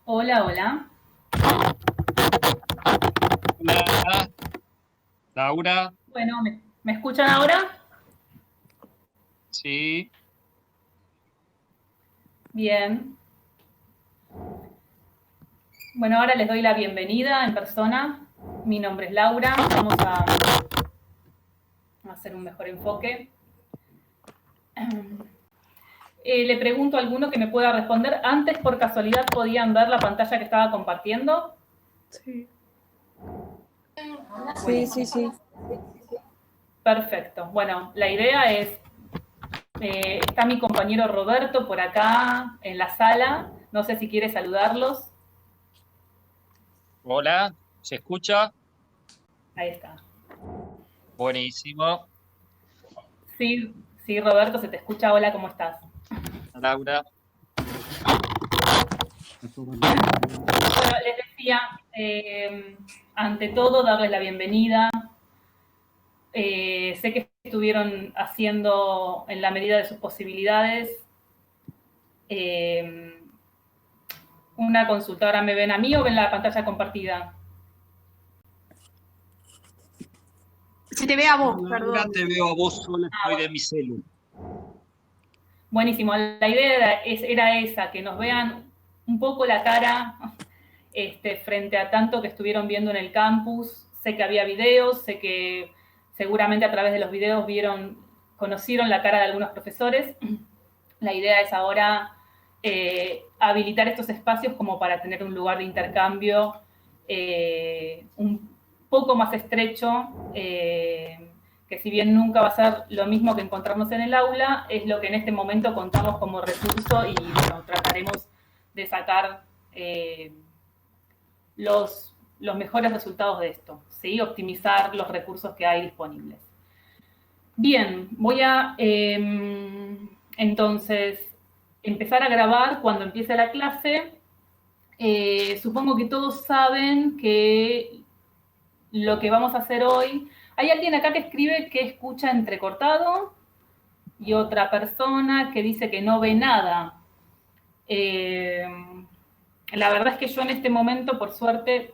Hola, hola. Hola, Laura. Bueno, ¿me escuchan ahora? Sí, Bien. Bueno, ahora les doy la bienvenida en persona. Mi nombre es Laura. Vamos a hacer un mejor enfoque. Le pregunto a alguno que me pueda responder. Antes, por casualidad, ¿podían ver la pantalla que estaba compartiendo? Sí. Buenísimo. Sí. Perfecto. Bueno, la idea es, está mi compañero Roberto por acá en la sala. No sé si quiere saludarlos. hola, ¿se escucha? Ahí está. Buenísimo, Sí, sí, Roberto, se te escucha. Hola, ¿cómo estás? Laura. Bueno, les decía, ante todo, darles la bienvenida. Sé que estuvieron haciendo en la medida de sus posibilidades eh, una consulta. ¿Ahora me ven a mí o ven la pantalla compartida? Se te ve a vos, Laura, perdón. te veo a vos sola, Ah, estoy de bueno. mi celu. Buenísimo. La idea era esa, que nos vean un poco la cara frente a tanto que estuvieron viendo en el campus. Sé que había videos, sé que seguramente a través de los videos conocieron la cara de algunos profesores. La idea es ahora habilitar estos espacios como para tener un lugar de intercambio un poco más estrecho, que si bien nunca va a ser lo mismo que encontrarnos en el aula, es lo que en este momento contamos como recurso y bueno, trataremos de sacar los mejores resultados de esto, ¿sí? Optimizar los recursos que hay disponibles. Bien, voy a entonces empezar a grabar cuando empiece la clase. Supongo que todos saben que lo que vamos a hacer hoy. Hay alguien acá que escribe que escucha entrecortado y otra persona que dice que no ve nada. Eh, la verdad es que yo en este momento, por suerte,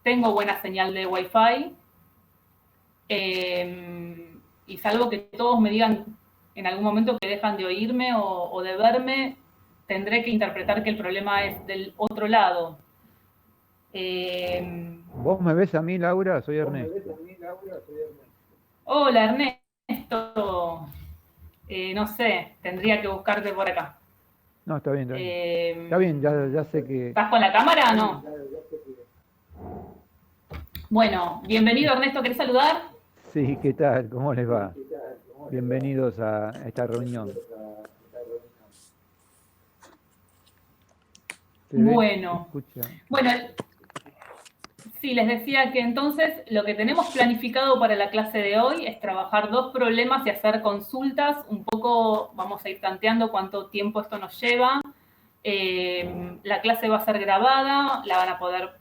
tengo buena señal de Wi-Fi. Y salvo que todos me digan en algún momento que dejan de oírme o de verme, tendré que interpretar que el problema es del otro lado. ¿Vos me ves a mí, Laura? Soy Ernesto. Hola Ernesto, no sé, tendría que buscarte por acá. No, está bien, está bien. Está Eh, bien, ya sé que... ¿Estás con la cámara o no? Bueno, bienvenido Ernesto, ¿querés saludar? Sí, ¿qué tal? ¿Cómo les va? Bienvenidos a esta reunión. ¿Se ve? ¿Se Bueno, escucha? bueno, sí, les decía que entonces lo que tenemos planificado para la clase de hoy es trabajar dos problemas y hacer consultas. Un poco vamos a ir tanteando cuánto tiempo esto nos lleva. La clase va a ser grabada, la van a poder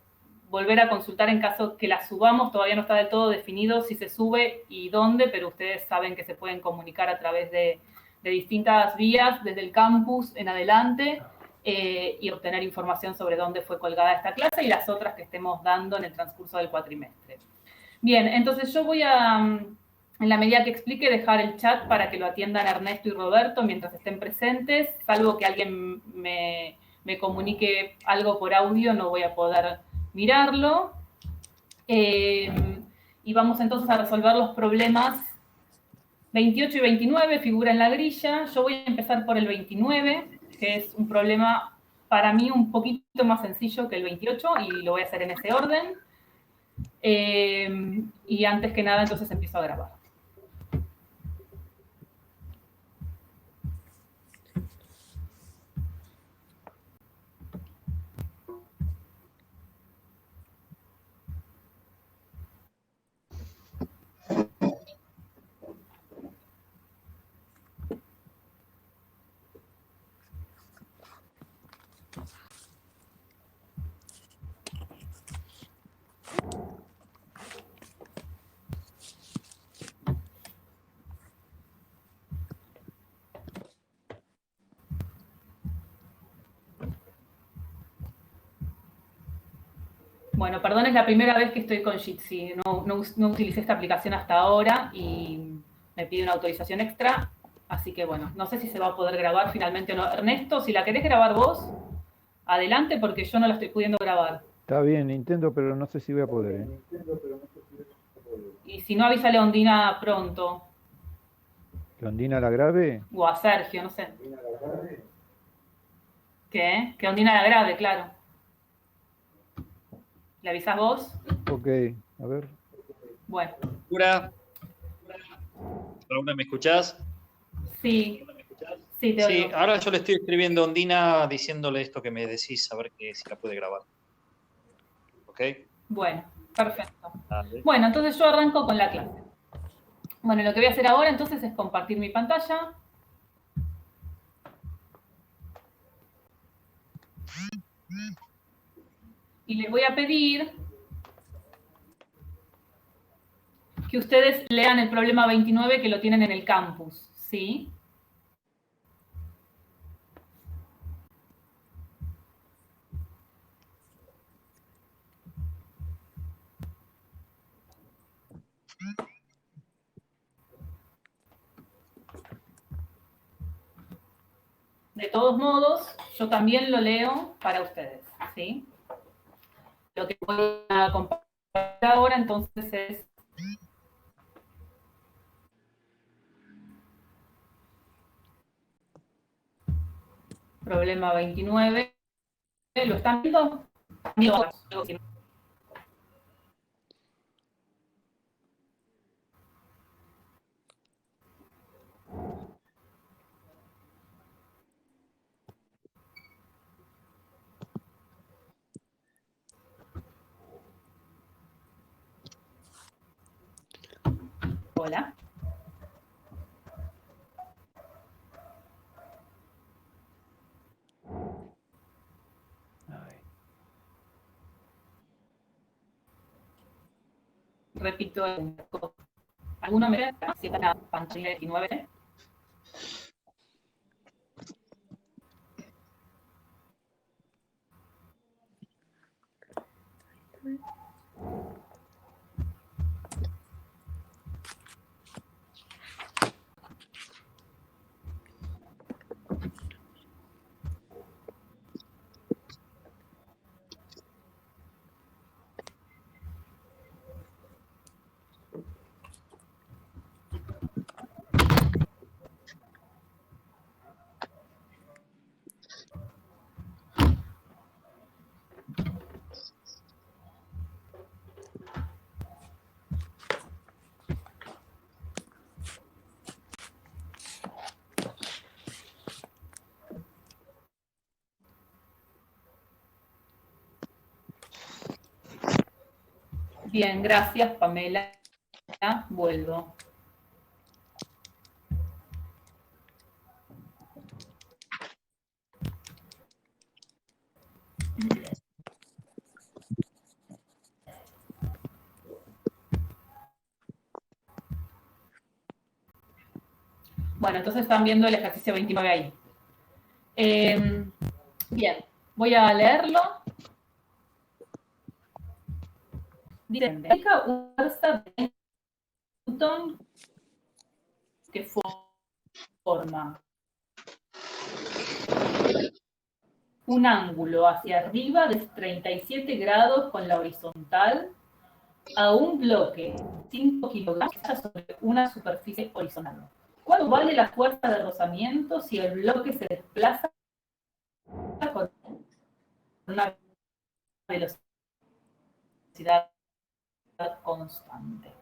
volver a consultar en caso que la subamos. Todavía no está del todo definido si se sube y dónde, pero ustedes saben que se pueden comunicar a través de distintas vías desde el campus en adelante. Y obtener información sobre dónde fue colgada esta clase y las otras que estemos dando en el transcurso del cuatrimestre. Bien, entonces yo voy a, en la medida que explique, dejar el chat para que lo atiendan Ernesto y Roberto mientras estén presentes, salvo que alguien me comunique algo por audio, no voy a poder mirarlo. Y vamos entonces a resolver los problemas 28 y 29, figura en la grilla. Yo voy a empezar por el 29, que es un problema para mí un poquito más sencillo que el 28 y lo voy a hacer en ese orden. Y antes que nada, entonces empiezo a grabar. Bueno, perdón, es la primera vez que estoy con Jitsi. No utilicé esta aplicación hasta ahora y me pide una autorización extra. Así que bueno, no sé si se va a poder grabar finalmente o no. Ernesto, si la querés grabar vos, adelante porque yo no la estoy pudiendo grabar. Está bien, intento, pero no sé si voy a poder. Y si no, avísale a Ondina pronto. ¿Que Ondina la grabe? O a Sergio, no sé. ¿Qué? Que Ondina la grabe, claro. ¿Le avisás vos? Ok, a ver. Bueno. Laura. Laura, ¿me escuchás? Sí. Sí, te Sí, oigo. ahora yo le estoy escribiendo a Ondina diciéndole esto que me decís, a ver si la puede grabar. ¿Ok? Bueno, perfecto. Dale. Bueno, entonces yo arranco con la clase. Bueno, lo que voy a hacer ahora entonces es compartir mi pantalla. Y les voy a pedir que ustedes lean el problema 29 que lo tienen en el campus, ¿sí? De todos modos, yo también lo leo para ustedes, ¿sí? Lo que voy a compartir ahora entonces es problema 29. ¿Lo están viendo? Hola. Repito, ¿alguna me ve? Si está en la pantalla 19. Bien, gracias, Pamela. Vuelvo. Bueno, entonces están viendo el ejercicio 29 ahí. Bien, voy a leerlo. Dice, indica una fuerza de Newton que forma un ángulo hacia arriba de 37 grados con la horizontal a un bloque 5 kilogramos sobre una superficie horizontal. ¿Cuánto vale la fuerza de rozamiento si el bloque se desplaza con una velocidad constante?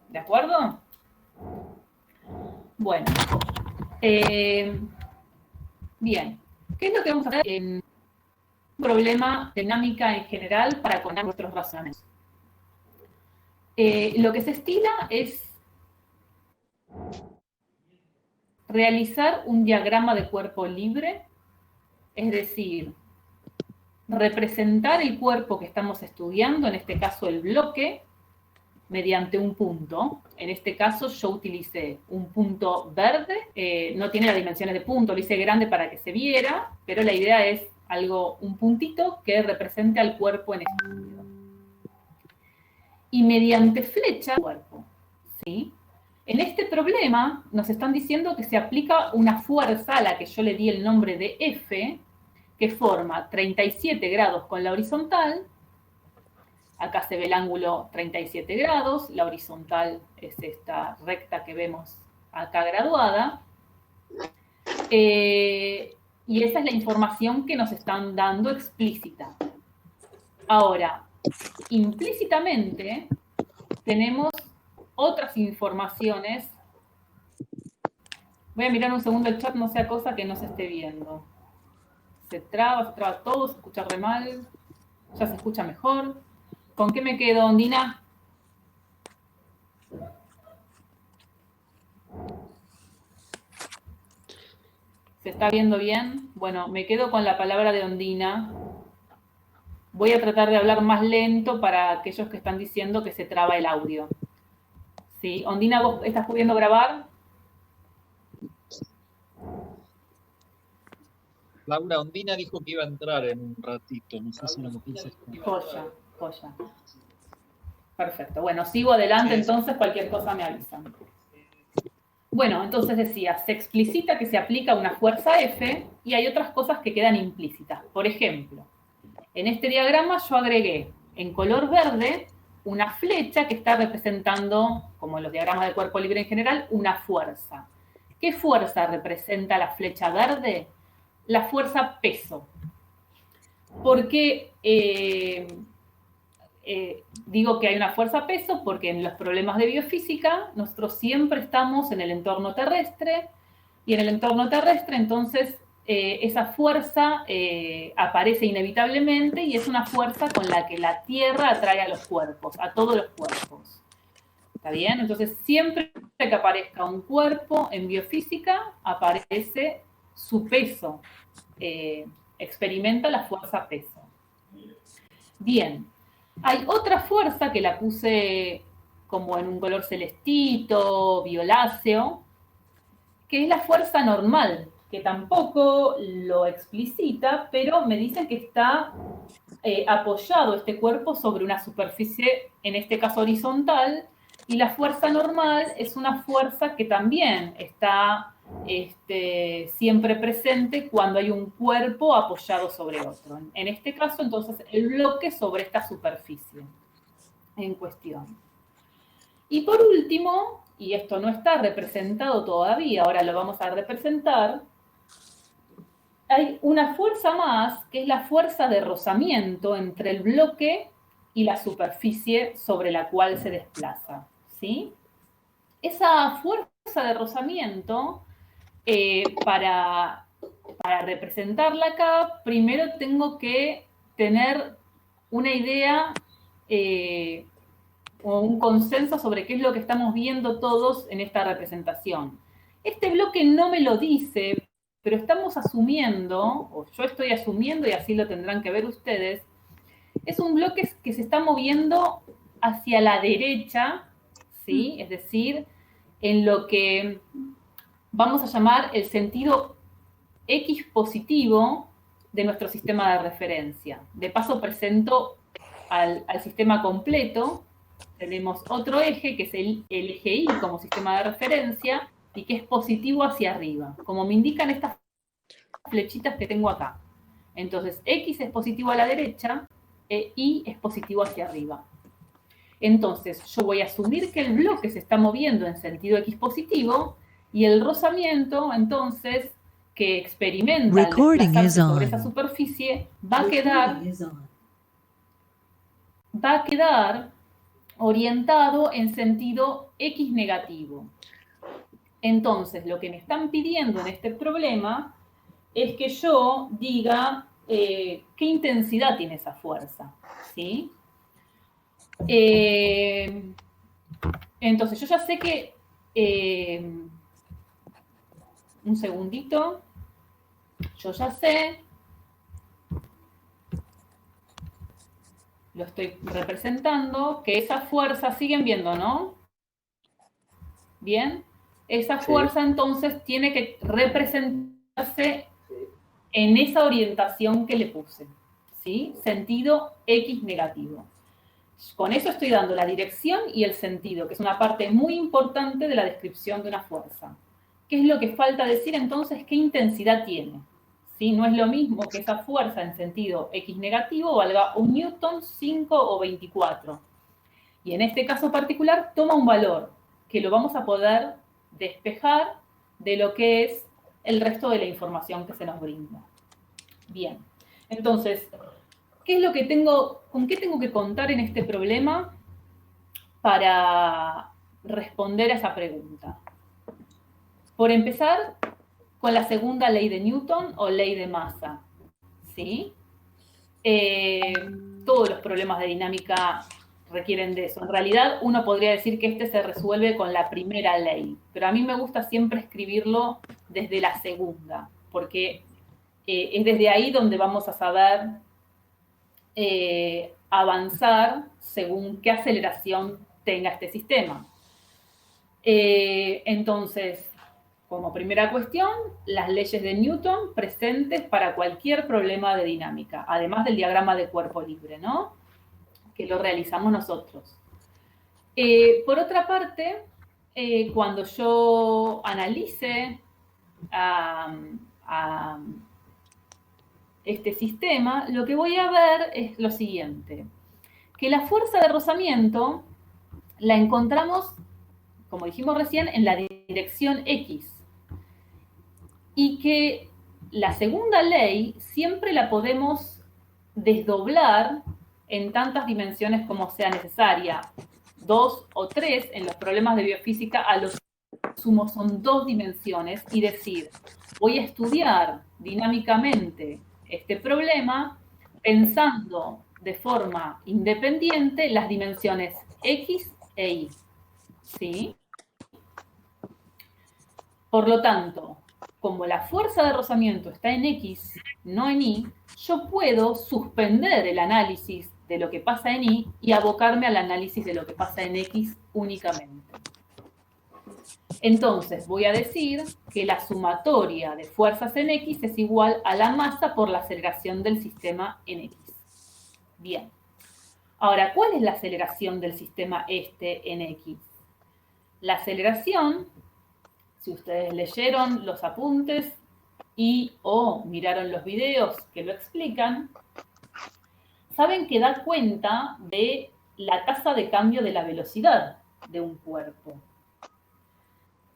¿De acuerdo? Bueno. Bien. ¿Qué es lo que vamos a hacer en un problema de dinámica en general para contar nuestros razonamientos? Lo que se estila es realizar un diagrama de cuerpo libre, es decir, representar el cuerpo que estamos estudiando, en este caso el bloque, mediante un punto. En este caso yo utilicé un punto verde, no tiene las dimensiones de punto, lo hice grande para que se viera, pero la idea es algo, un puntito que represente al cuerpo en estudio. Y mediante flecha, cuerpo, ¿sí? En este problema nos están diciendo que se aplica una fuerza a la que yo le di el nombre de F, que forma 37 grados con la horizontal. Acá se ve el ángulo 37 grados, la horizontal es esta recta que vemos acá graduada. Y esa es la información que nos están dando explícita. Ahora, implícitamente tenemos otras informaciones. Voy a mirar un segundo el chat, no sea cosa que no se esté viendo. Se traba todo, se escucha re mal, ya se escucha mejor. ¿Con qué me quedo, Ondina? ¿Se está viendo bien? Bueno, me quedo con la palabra de Ondina. Voy a tratar de hablar más lento para aquellos que están diciendo que se traba el audio. ¿Sí? Ondina, ¿vos estás pudiendo grabar? Laura, Ondina dijo que iba a entrar en un ratito. No sé si lo dices. Joya, joya. Perfecto. Bueno, sigo adelante, Sí. entonces cualquier cosa me avisan. Bueno, entonces decía, se explicita que se aplica una fuerza F y hay otras cosas que quedan implícitas. Por ejemplo, en este diagrama yo agregué en color verde una flecha que está representando, como en los diagramas de cuerpo libre en general, una fuerza. ¿Qué fuerza representa la flecha verde? La fuerza peso. Porque digo que hay una fuerza peso porque en los problemas de biofísica nosotros siempre estamos en el entorno terrestre y en el entorno terrestre entonces esa fuerza aparece inevitablemente y es una fuerza con la que la Tierra atrae a los cuerpos, a todos los cuerpos. ¿Está bien? Entonces siempre que aparezca un cuerpo en biofísica aparece su peso, experimenta la fuerza peso. Bien. Hay otra fuerza que la puse como en un color celestito, violáceo, que es la fuerza normal, que tampoco lo explicita, pero me dicen que está apoyado este cuerpo sobre una superficie, en este caso horizontal, y la fuerza normal es una fuerza que también está siempre presente cuando hay un cuerpo apoyado sobre otro. En este caso, entonces, el bloque sobre esta superficie en cuestión. Y por último, y esto no está representado todavía, ahora lo vamos a representar, hay una fuerza más, que es la fuerza de rozamiento entre el bloque y la superficie sobre la cual se desplaza, ¿sí? Esa fuerza de rozamiento, para representarla acá, primero tengo que tener una idea o un consenso sobre qué es lo que estamos viendo todos en esta representación. Este bloque no me lo dice, pero estamos asumiendo, o yo estoy asumiendo y así lo tendrán que ver ustedes, es un bloque que se está moviendo hacia la derecha, ¿sí? Es decir, en lo que vamos a llamar el sentido X positivo de nuestro sistema de referencia. De paso presento al sistema completo. Tenemos otro eje, que es el eje Y como sistema de referencia, y que es positivo hacia arriba, como me indican estas flechitas que tengo acá. Entonces, X es positivo a la derecha, e Y es positivo hacia arriba. Entonces, yo voy a asumir que el bloque se está moviendo en sentido X positivo, y el rozamiento, entonces, que experimenta al desplazarse sobre esa superficie, va a quedar orientado en sentido X negativo. Entonces, lo que me están pidiendo en este problema es que yo diga qué intensidad tiene esa fuerza, ¿sí? Entonces, yo ya sé que... un segundito. Yo ya sé. Lo estoy representando, que esa fuerza, siguen viendo, ¿no? Bien. Esa fuerza, entonces, tiene que representarse en esa orientación que le puse, ¿sí? Sentido X negativo. Con eso estoy dando la dirección y el sentido, que es una parte muy importante de la descripción de una fuerza. ¿Qué es lo que falta decir entonces? ¿Qué intensidad tiene? ¿Sí? No es lo mismo que esa fuerza en sentido X negativo valga 1 newton, 5 o 24. Y en este caso particular toma un valor que lo vamos a poder despejar de lo que es el resto de la información que se nos brinda. Bien, entonces, ¿qué es lo que con qué tengo que contar en este problema para responder a esa pregunta? Por empezar, con la segunda ley de Newton o ley de masa, ¿sí? Todos los problemas de dinámica requieren de eso. En realidad, uno podría decir que este se resuelve con la primera ley, pero a mí me gusta siempre escribirlo desde la segunda, porque es desde ahí donde vamos a saber avanzar según qué aceleración tenga este sistema. Entonces, como primera cuestión, las leyes de Newton presentes para cualquier problema de dinámica, además del diagrama de cuerpo libre, ¿no? Que lo realizamos nosotros. Por otra parte, cuando yo analice este sistema, lo que voy a ver es lo siguiente, que la fuerza de rozamiento la encontramos, como dijimos recién, en la dirección X, y que la segunda ley siempre la podemos desdoblar en tantas dimensiones como sea necesaria, 2 o 3, en los problemas de biofísica a lo sumo son 2 dimensiones, y decir, voy a estudiar dinámicamente este problema pensando de forma independiente las dimensiones X e Y, ¿sí? Por lo tanto, como la fuerza de rozamiento está en X, no en Y, yo puedo suspender el análisis de lo que pasa en Y y abocarme al análisis de lo que pasa en X únicamente. Entonces, voy a decir que la sumatoria de fuerzas en X es igual a la masa por la aceleración del sistema en X. Bien. Ahora, ¿cuál es la aceleración del sistema este en X? La aceleración, si ustedes leyeron los apuntes o miraron los videos que lo explican, saben que da cuenta de la tasa de cambio de la velocidad de un cuerpo.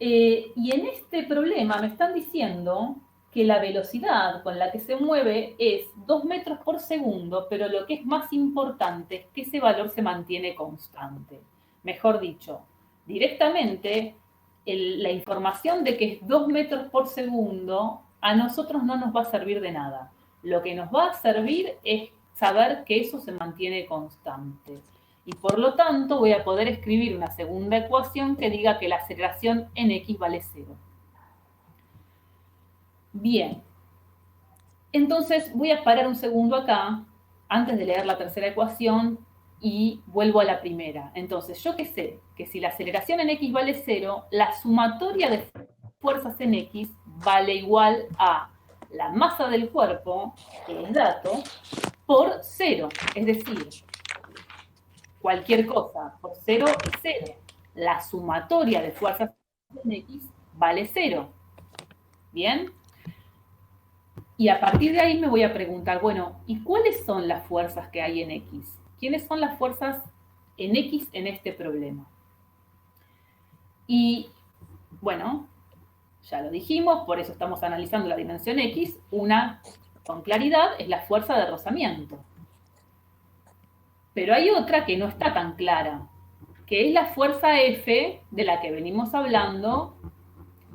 Y en este problema me están diciendo que la velocidad con la que se mueve es 2 metros por segundo, pero lo que es más importante es que ese valor se mantiene constante. Mejor dicho, directamente la información de que es 2 metros por segundo a nosotros no nos va a servir de nada. Lo que nos va a servir es saber que eso se mantiene constante. Y por lo tanto voy a poder escribir una segunda ecuación que diga que la aceleración en X vale 0. Bien. Entonces voy a parar un segundo acá, antes de leer la tercera ecuación, y vuelvo a la primera. Entonces, yo que sé que si la aceleración en X vale 0, la sumatoria de fuerzas en X vale igual a la masa del cuerpo, que es dato, por 0. Es decir, cualquier cosa por 0 es 0. La sumatoria de fuerzas en X vale 0. ¿Bien? Y a partir de ahí me voy a preguntar, bueno, ¿y cuáles son las fuerzas que hay en X? ¿Quiénes son las fuerzas en X en este problema? Y, bueno, ya lo dijimos, por eso estamos analizando la dimensión X. Una, con claridad, es la fuerza de rozamiento. Pero hay otra que no está tan clara, que es la fuerza F de la que venimos hablando,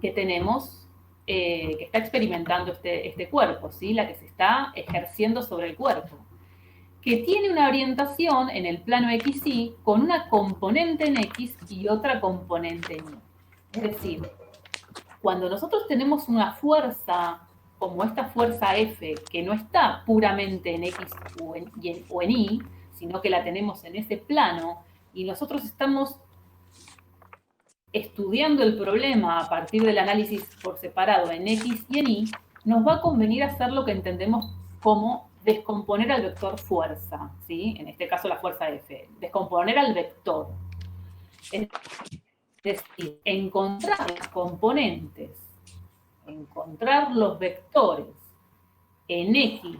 que tenemos, que está experimentando este cuerpo, ¿sí? La que se está ejerciendo sobre el cuerpo, que tiene una orientación en el plano XY con una componente en X y otra componente en Y. Es decir, cuando nosotros tenemos una fuerza como esta fuerza F, que no está puramente en X o en Y, sino que la tenemos en ese plano, y nosotros estamos estudiando el problema a partir del análisis por separado en X y en Y, nos va a convenir hacer lo que entendemos como descomponer al vector fuerza, ¿sí? En este caso la fuerza F, descomponer al vector. Es decir, encontrar los componentes, encontrar los vectores en X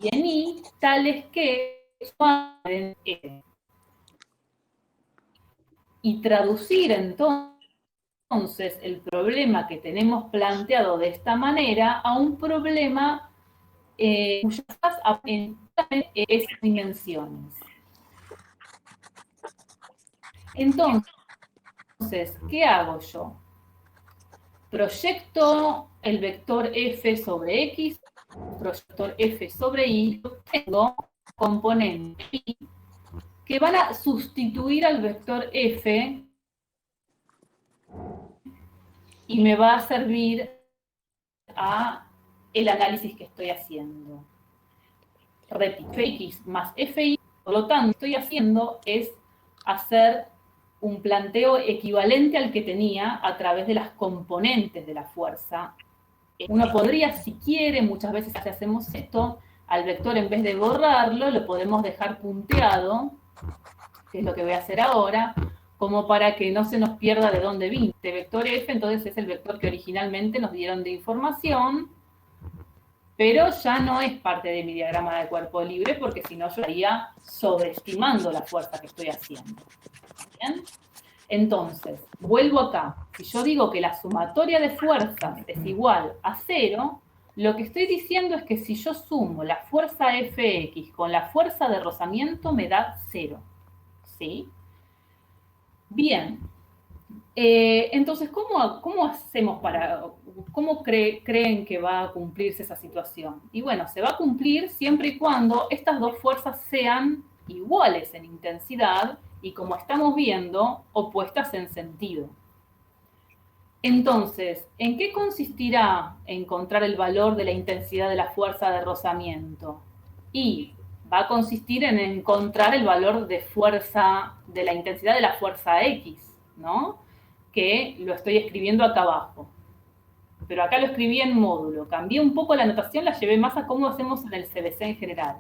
y en Y, tales que suman F. Y traducir entonces el problema que tenemos planteado de esta manera a un problema cuyas en esas dimensiones. Entonces, ¿qué hago yo? Proyecto el vector F sobre X, proyector F sobre Y, tengo componentes Y que van a sustituir al vector F y me va a servir a el análisis que estoy haciendo. Repito, Fx más Fi, por lo tanto, lo que estoy haciendo es hacer un planteo equivalente al que tenía a través de las componentes de la fuerza. Uno podría, si quiere, muchas veces si hacemos esto, al vector en vez de borrarlo, lo podemos dejar punteado, que es lo que voy a hacer ahora, como para que no se nos pierda de dónde vino. Este vector F, entonces, es el vector que originalmente nos dieron de información, pero ya no es parte de mi diagrama de cuerpo libre, porque si no yo estaría sobreestimando la fuerza que estoy haciendo. ¿Bien? Entonces, vuelvo acá. Si yo digo que la sumatoria de fuerzas es igual a 0, lo que estoy diciendo es que si yo sumo la fuerza Fx con la fuerza de rozamiento, me da 0. ¿Sí? Bien. Entonces, ¿cómo hacemos cómo creen que va a cumplirse esa situación? Y bueno, se va a cumplir siempre y cuando estas dos fuerzas sean iguales en intensidad y, como estamos viendo, opuestas en sentido. Entonces, ¿en qué consistirá encontrar el valor de la intensidad de la fuerza de rozamiento? Y va a consistir en encontrar el valor de la intensidad de la fuerza X, ¿no? Que lo estoy escribiendo acá abajo. Pero acá lo escribí en módulo. Cambié un poco la notación, la llevé más a cómo hacemos en el CBC en general.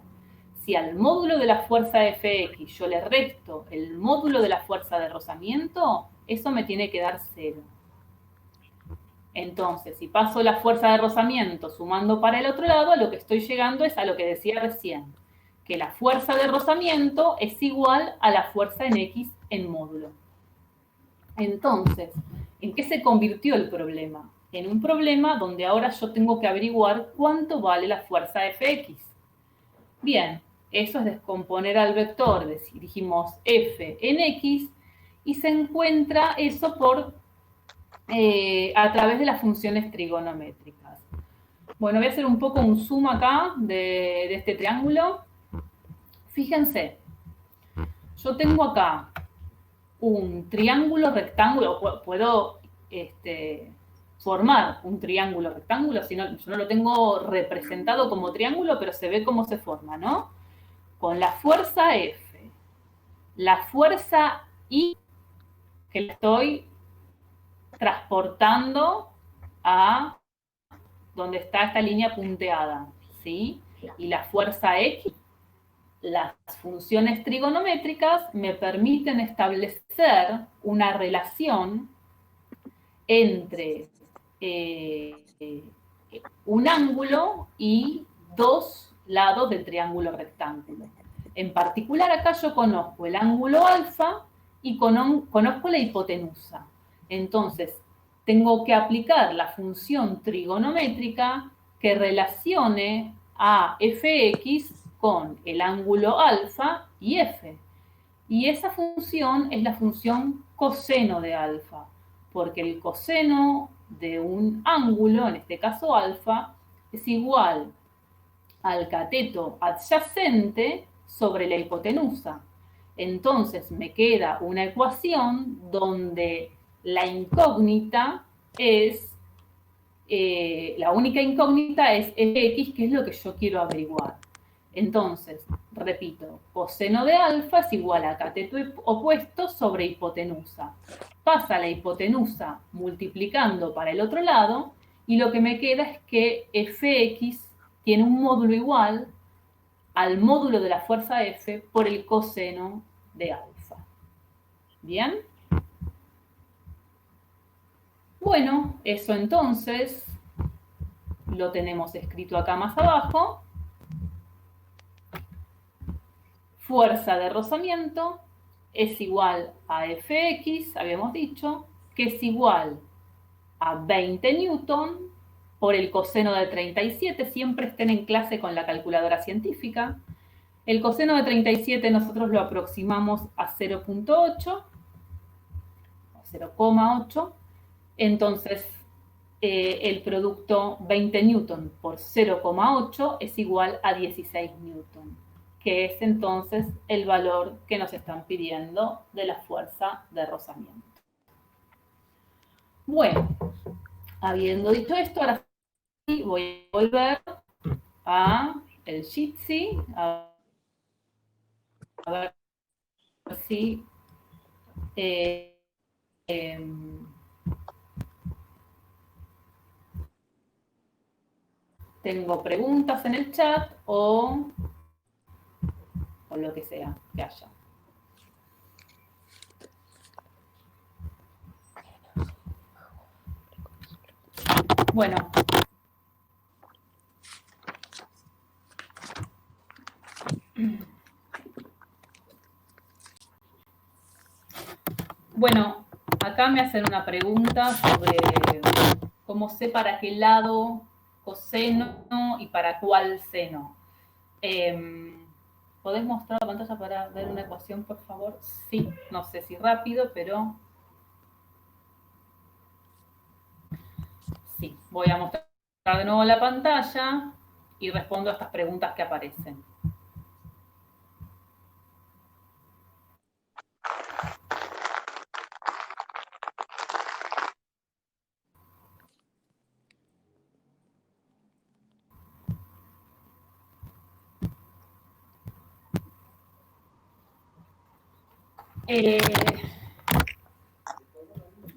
Si al módulo de la fuerza Fx yo le resto el módulo de la fuerza de rozamiento, eso me tiene que dar 0. Entonces, si paso la fuerza de rozamiento sumando para el otro lado, lo que estoy llegando es a lo que decía recién, que la fuerza de rozamiento es igual a la fuerza en X en módulo. Entonces, ¿en qué se convirtió el problema? En un problema donde ahora yo tengo que averiguar cuánto vale la fuerza Fx. Bien, eso es descomponer al vector, dijimos F en X, y se encuentra eso a través de las funciones trigonométricas. Bueno, voy a hacer un poco un zoom acá de este triángulo. Fíjense, yo tengo acá un triángulo rectángulo, puedo formar un triángulo rectángulo, si no, yo no lo tengo representado como triángulo, pero se ve cómo se forma, ¿no? Con la fuerza F, la fuerza I, que la estoy transportando a donde está esta línea punteada, ¿sí? Y la fuerza X, las funciones trigonométricas me permiten establecer una relación entre un ángulo y dos lados del triángulo rectángulo. En particular, acá yo conozco el ángulo alfa y conozco la hipotenusa. Entonces, tengo que aplicar la función trigonométrica que relacione a fx con el ángulo alfa y f. Y esa función es la función coseno de alfa, porque el coseno de un ángulo, en este caso alfa, es igual al cateto adyacente sobre la hipotenusa. Entonces me queda una ecuación donde la incógnita es, la única incógnita es fx, que es lo que yo quiero averiguar. Entonces, repito, coseno de alfa es igual a cateto opuesto sobre hipotenusa. Pasa la hipotenusa multiplicando para el otro lado y lo que me queda es que fx tiene un módulo igual al módulo de la fuerza F por el coseno de alfa. ¿Bien? Bueno, eso entonces lo tenemos escrito acá más abajo. Fuerza de rozamiento es igual a Fx, habíamos dicho, que es igual a 20 newton por el coseno de 37. Siempre estén en clase con la calculadora científica. El coseno de 37 nosotros lo aproximamos a 0.8, 0,8. Entonces, el producto 20 newton por 0,8 es igual a 16 newton, que es entonces el valor que nos están pidiendo de la fuerza de rozamiento. Bueno, habiendo dicho esto, ahora sí voy a volver a el Jitsi, a ver si tengo preguntas en el chat o lo que sea que haya. Bueno. Bueno, acá me hacen una pregunta sobre cómo sé para qué lado coseno y para cuál seno. ¿Podés mostrar la pantalla para ver una ecuación, por favor? Sí, no sé si rápido, pero sí. Voy a mostrar de nuevo la pantalla y respondo a estas preguntas que aparecen.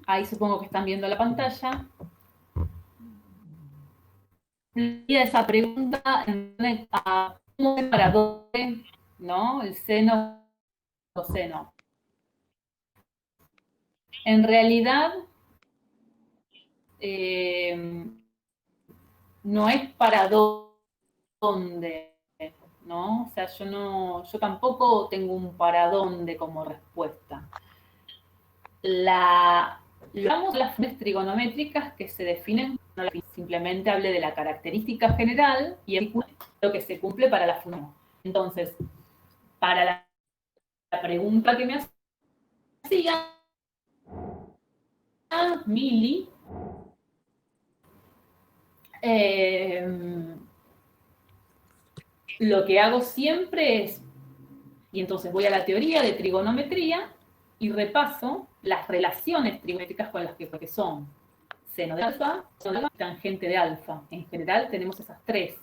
Ahí supongo que están viendo la pantalla. Esa pregunta a cómo es para dónde, ¿no? El seno, coseno. En realidad, no es para dónde, ¿no? O sea, yo tampoco tengo un para dónde como respuesta. Las funciones trigonométricas que se definen, simplemente hable de la característica general y lo que se cumple para la función. Entonces, para la pregunta que me hacía Mili, lo que hago siempre es, y entonces voy a la teoría de trigonometría y repaso las relaciones trigonométricas con las que son seno de alfa, tangente de alfa. En general tenemos esas tres.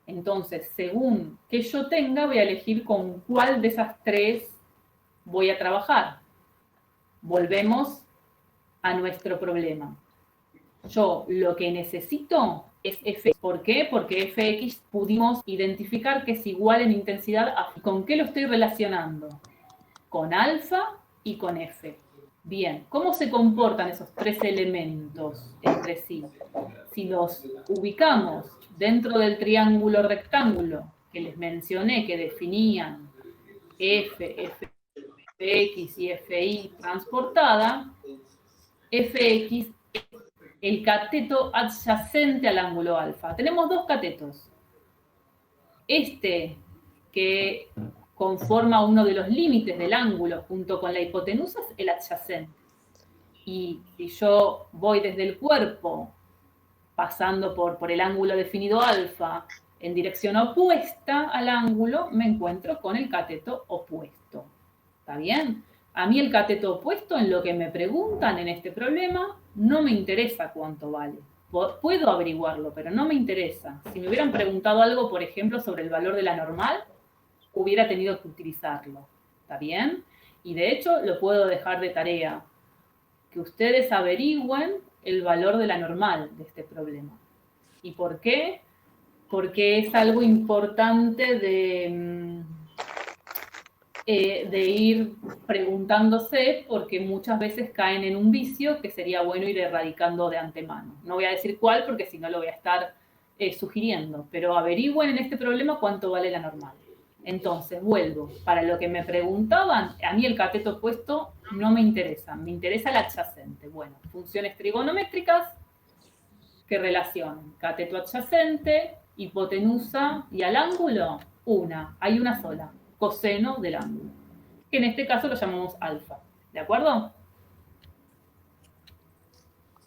Entonces, según que yo tenga, voy a elegir con cuál de esas tres voy a trabajar. Volvemos a nuestro problema. Yo lo que necesito es Fx. ¿Por qué? Porque Fx pudimos identificar que es igual en intensidad a... ¿Con qué lo estoy relacionando? Con alfa y con F. Bien, ¿cómo se comportan esos tres elementos entre sí? Si los ubicamos dentro del triángulo rectángulo que les mencioné, que definían F, Fx y Fi transportada, Fx es el cateto adyacente al ángulo alfa. Tenemos dos catetos. Este que conforma uno de los límites del ángulo junto con la hipotenusa es el adyacente. Y si yo voy desde el cuerpo, pasando por el ángulo definido alfa, en dirección opuesta al ángulo, me encuentro con el cateto opuesto. ¿Está bien? A mí el cateto opuesto, en lo que me preguntan en este problema, no me interesa cuánto vale. Puedo averiguarlo, pero no me interesa. Si me hubieran preguntado algo, por ejemplo, sobre el valor de la normal, hubiera tenido que utilizarlo. ¿Está bien? Y de hecho, lo puedo dejar de tarea. Que ustedes averigüen el valor de la normal de este problema. ¿Y por qué? Porque es algo importante de ir preguntándose, porque muchas veces caen en un vicio que sería bueno ir erradicando de antemano. No voy a decir cuál, porque si no lo voy a estar sugiriendo, pero averigüen en este problema cuánto vale la normal. Entonces, vuelvo. Para lo que me preguntaban, a mí el cateto opuesto no me interesa, me interesa el adyacente. Bueno, funciones trigonométricas que relacionan cateto adyacente, hipotenusa y al ángulo, hay una sola, coseno del ángulo, que en este caso lo llamamos alfa. ¿De acuerdo?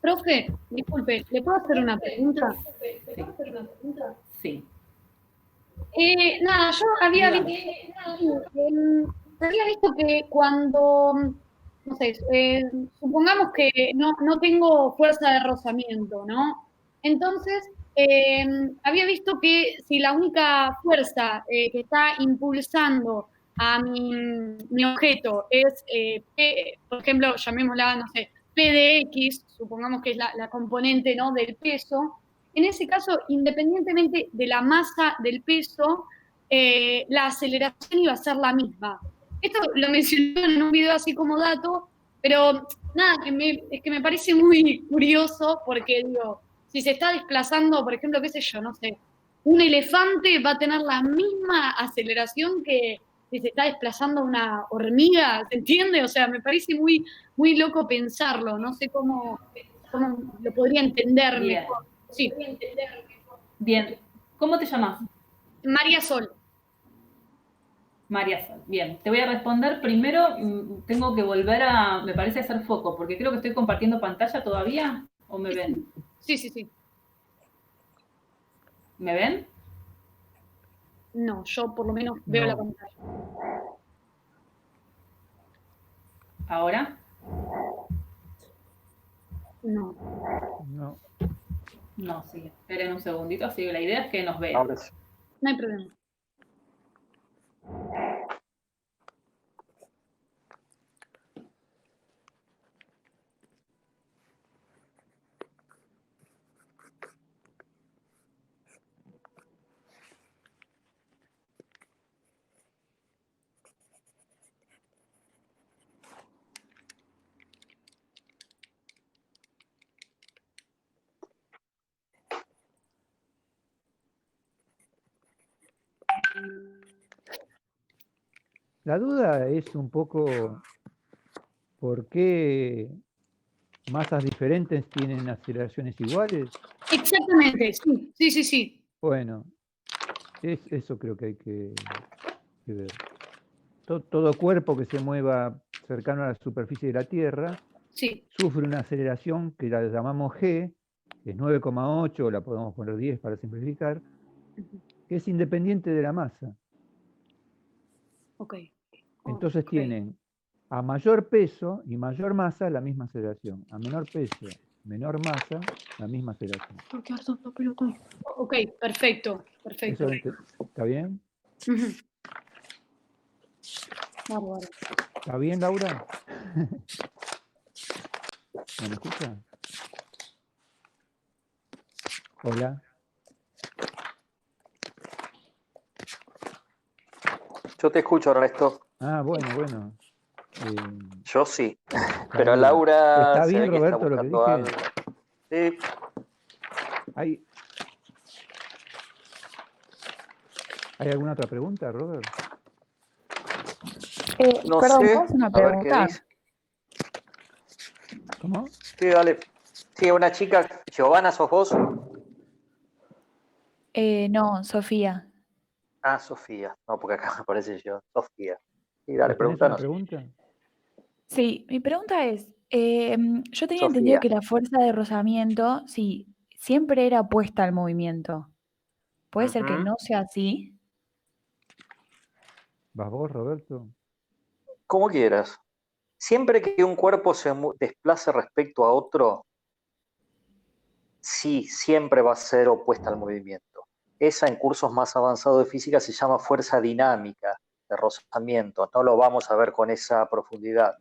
Profe, disculpe, ¿le puedo hacer una pregunta? Sí. Nada, yo había visto que cuando, no sé, supongamos que no tengo fuerza de rozamiento, ¿no? Entonces, había visto que si la única fuerza que está impulsando a mi objeto es, por ejemplo, llamémosla, no sé, P de X, supongamos que es la componente, ¿no?, del peso. En ese caso, independientemente de la masa del peso, la aceleración iba a ser la misma. Esto lo mencionó en un video así como dato, pero nada, es que me parece muy curioso porque digo, si se está desplazando, por ejemplo, qué sé yo, no sé, un elefante va a tener la misma aceleración que si se está desplazando una hormiga, ¿se entiende? O sea, me parece muy, muy loco pensarlo, no sé cómo lo podría entender Bien. mejor. Sí. Bien. ¿Cómo te llamas? María Sol. María Sol. Bien, te voy a responder. Primero, tengo que volver me parece, hacer foco, porque creo que estoy compartiendo pantalla todavía, ¿o me ven? Sí. ¿Me ven? No, yo por lo menos veo la pantalla. ¿Ahora? No. No, sí. Esperen un segundito, así que la idea es que nos vean. Ahora sí. No hay problema. La duda es un poco por qué masas diferentes tienen aceleraciones iguales. Exactamente, sí. Bueno, eso creo que hay que ver. Todo cuerpo que se mueva cercano a la superficie de la Tierra Sí. sufre una aceleración que la llamamos G, que es 9,8, la podemos poner 10 para simplificar, que es independiente de la masa. Ok. Entonces tienen a mayor peso y mayor masa la misma aceleración. A menor peso, menor masa, la misma aceleración. Ok, perfecto. ¿Eso está bien? Bárbaro. ¿Está bien, Laura? ¿Me escucha? Hola. Yo te escucho, Ernesto. Ah, bueno. Yo sí. Pero bien. Laura ¿Está se bien, ve que Roberto, está lo que buscando dije? algo. Sí. ¿Hay alguna otra pregunta, Robert? No Perdón, sé. ¿puedo hacer una A ver qué pregunta? dice. ¿Cómo? Sí, dale. Sí, una chica. Giovanna, ¿sos vos? No, Sofía. Ah, Sofía. No, porque acá me aparece yo. Sofía. Sí, dale, ¿Tenés una pregúntanos. pregunta? Sí, mi pregunta es, yo tenía entendido Sofía. que la fuerza de rozamiento, sí, siempre era opuesta al movimiento. ¿Puede ser que no sea así? ¿Vas vos, Roberto? Como quieras. Siempre que un cuerpo se desplace respecto a otro, sí, siempre va a ser opuesta al movimiento. Esa en cursos más avanzados de física se llama fuerza dinámica de rozamiento. No lo vamos a ver con esa profundidad.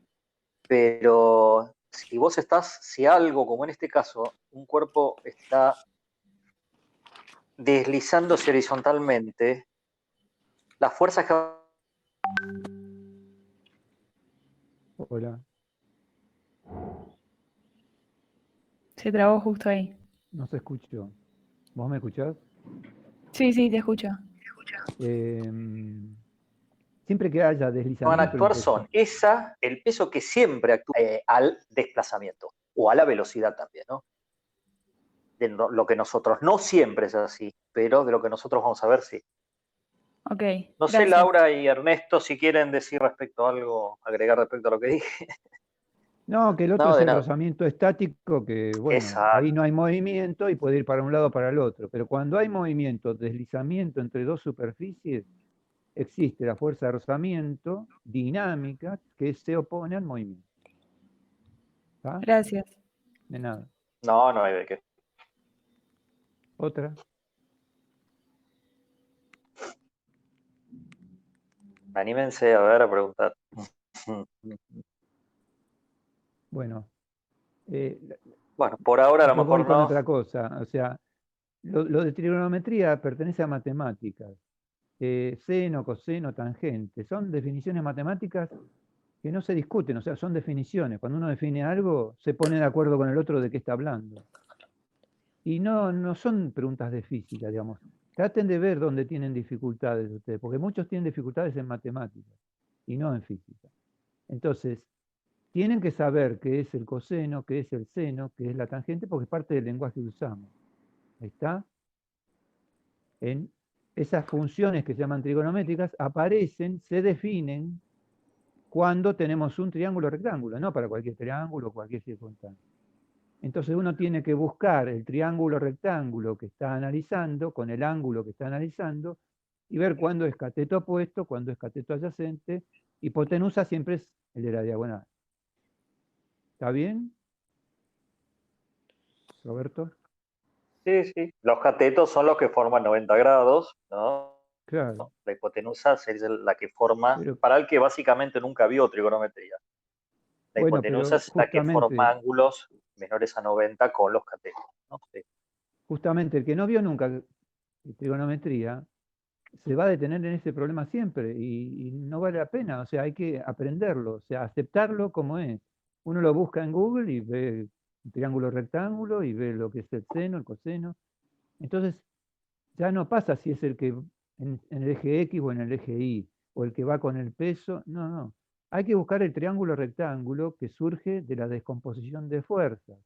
Pero si algo, como en este caso, un cuerpo está deslizándose horizontalmente, las fuerzas que... Hola, Se trabó justo ahí. no se escuchó. ¿Vos me escuchás? Sí, sí, te escucho. Siempre que haya van a deslizamiento, actuar son el peso que siempre actúa al desplazamiento o a la velocidad también, ¿no? De lo que nosotros, no siempre es así, pero de lo que nosotros vamos a ver, sí. Ok, No sé, gracias. Laura y Ernesto, si quieren decir respecto a algo, agregar respecto a lo que dije. No, que el otro No, es de el nada. rozamiento estático, que bueno, ahí Exacto. no hay movimiento y puede ir para un lado o para el otro. Pero cuando hay movimiento, deslizamiento entre dos superficies, existe la fuerza de rozamiento dinámica que se opone al movimiento. ¿Está? Gracias. De nada. No, no hay de qué. Otra. Anímense a ver, a preguntar. Bueno, Bueno, por ahora a lo yo voy mejor con no. otra cosa. O sea, lo de trigonometría pertenece a matemáticas. Seno, coseno, tangente. Son definiciones matemáticas que no se discuten, o sea, son definiciones. Cuando uno define algo, se pone de acuerdo con el otro de qué está hablando. Y no son preguntas de física, digamos. Traten de ver dónde tienen dificultades ustedes, porque muchos tienen dificultades en matemáticas y no en física. Entonces, tienen que saber qué es el coseno, qué es el seno, qué es la tangente, porque es parte del lenguaje que usamos. Ahí está. En esas funciones que se llaman trigonométricas aparecen, se definen cuando tenemos un triángulo rectángulo, no para cualquier triángulo, cualquier circunstancia. Entonces uno tiene que buscar el triángulo rectángulo que está analizando con el ángulo que está analizando y ver cuándo es cateto opuesto, cuándo es cateto adyacente. Hipotenusa siempre es el de la diagonal. ¿Está bien, Roberto? Sí, sí. Los catetos son los que forman 90 grados, ¿no? Claro, La hipotenusa es la que forma, pero para el que básicamente nunca vio trigonometría. La bueno, hipotenusa pero es la que forma ángulos menores a 90 con los catetos, ¿no? Sí. justamente el que no vio nunca trigonometría se va a detener en ese problema siempre y no vale la pena, o sea, hay que aprenderlo, o sea, aceptarlo como es. Uno lo busca en Google y ve un triángulo rectángulo y ve lo que es el seno, el coseno. Entonces, ya no pasa si es el que en el eje X o en el eje Y, o el que va con el peso, no. Hay que buscar el triángulo rectángulo que surge de la descomposición de fuerzas.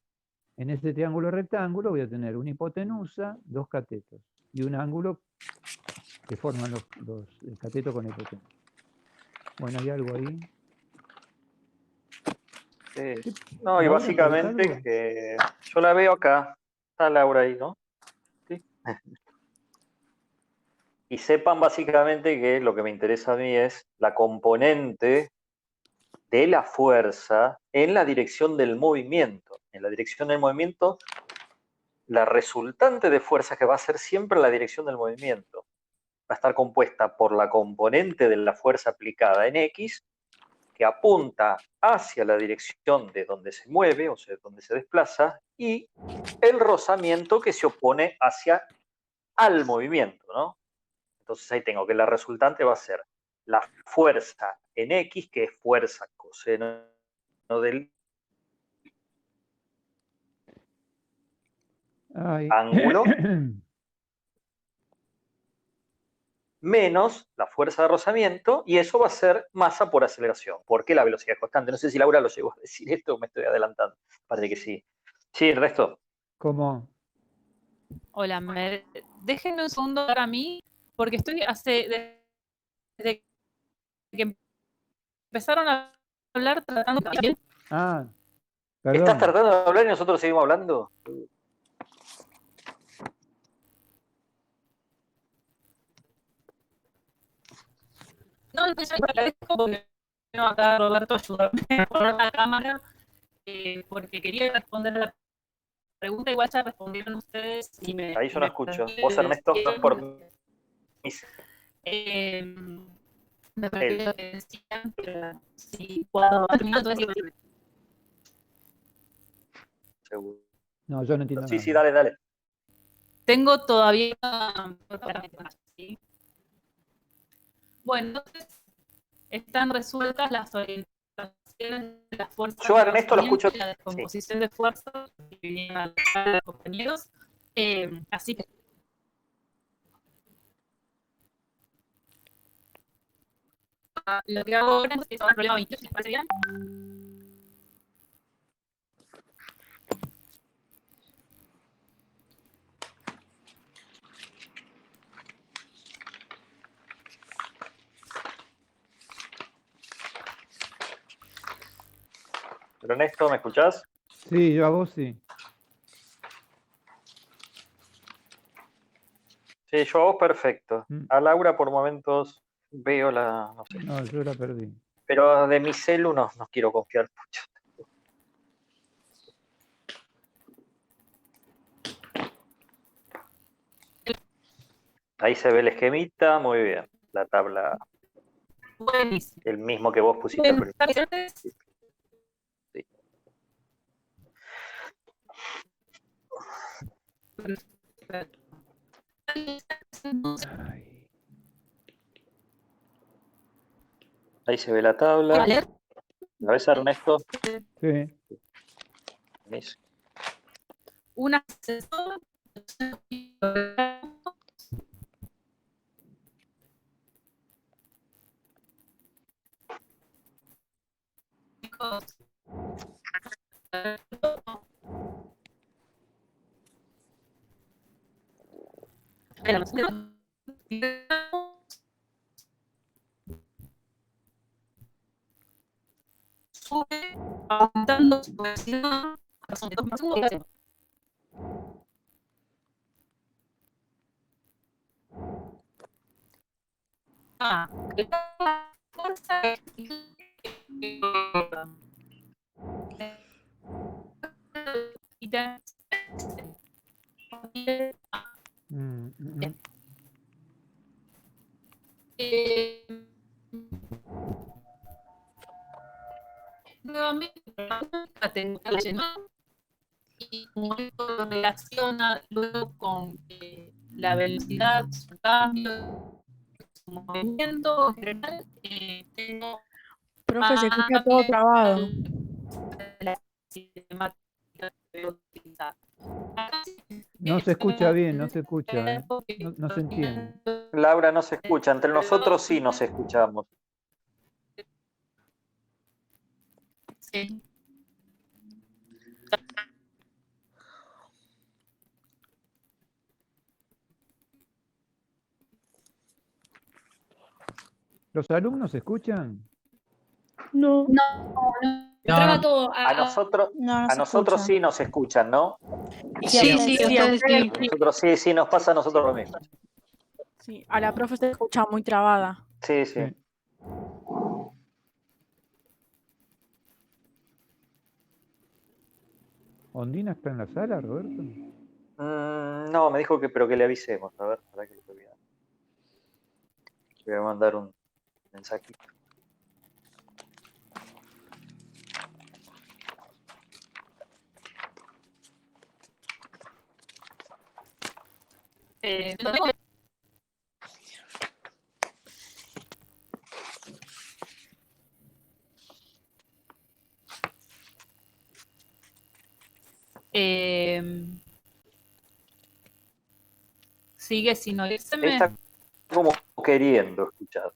En ese triángulo rectángulo voy a tener una hipotenusa, dos catetos, y un ángulo que forman el cateto con la hipotenusa. Bueno, ¿hay algo ahí? Sí. No, y ¿Laura, ¿sabes algo? básicamente que yo la veo acá. Está Laura ahí, ¿no? Sí. Y sepan básicamente que lo que me interesa a mí es la componente de la fuerza en la dirección del movimiento. En la dirección del movimiento, la resultante de fuerza que va a ser siempre la dirección del movimiento va a estar compuesta por la componente de la fuerza aplicada en X, que apunta hacia la dirección de donde se mueve, o sea, donde se desplaza, y el rozamiento que se opone al movimiento, ¿no? Entonces ahí tengo que la resultante va a ser la fuerza en X, que es fuerza coseno del Ay. ángulo, menos la fuerza de rozamiento, y eso va a ser masa por aceleración, porque la velocidad es constante. No sé si Laura lo llegó a decir esto o me estoy adelantando. Parece que sí. Sí, el resto. ¿Cómo? Hola, déjenme un segundo para mí, porque estoy desde que empezaron a hablar tratando de... Ah, ¿Estás perdón. tratando de hablar y nosotros seguimos hablando? No, yo agradezco porque no acá Roberto ayudarme a poner la cámara, porque quería responder a la pregunta, igual ya respondieron ustedes y Ahí yo no me escucho. perdí Vos, Ernesto, no es por mí. me perdí lo que decían, pero si puedo terminar, entonces seguro. No, yo no entiendo Sí, nada. sí, dale, dale. Tengo todavía... ¿sí? Bueno, entonces están resueltas las orientaciones de las fuerzas Yo de a Ernesto lo rozamiento escucho. y la Sí. descomposición de fuerzas que vinieron a los compañeros. Así que lo que hago ahora es el problema 28, ¿les parece bien? Ernesto, ¿me escuchás? Sí, yo a vos sí. Sí, yo a vos perfecto. A Laura por momentos veo no sé. No, yo la perdí. Pero de mi celu no quiero confiar mucho. Ahí se ve el esquemita, muy bien. La tabla, Buenísimo. el mismo que vos pusiste al Bueno, principio. Sí. Ay, Ahí se ve la tabla. ¿Puedo leer? ¿La ves, Ernesto? sí. Buenísimo. Un asesor sube aumentando su velocidad. Ah, la fuerza y te- Mm, mm, mm. eh, nuevamente la tengo que llenar y como esto lo relaciona luego con la velocidad, su cambio, su movimiento en general, tengo Profe, se escucha todo trabado. la sistemática que voy a utilizar. No se escucha bien, no se escucha, ¿eh? No se entiende. Laura no se escucha. Entre nosotros sí nos escuchamos. Sí. ¿Los alumnos escuchan? No, Traba todo. A nosotros, no a se nosotros escucha. sí nos escuchan, ¿no? Sí, a ustedes sí. Nosotros sí nos pasa a nosotros lo mismo. Sí, a la profe se escucha muy trabada. Sí, sí. Sí. ¿Ondina está en la sala, Roberto? No, me dijo pero que le avisemos. A ver, para que lo voy a... Le voy a mandar un mensajito. Luego, sigue sin oírseme. Está como queriendo escuchar.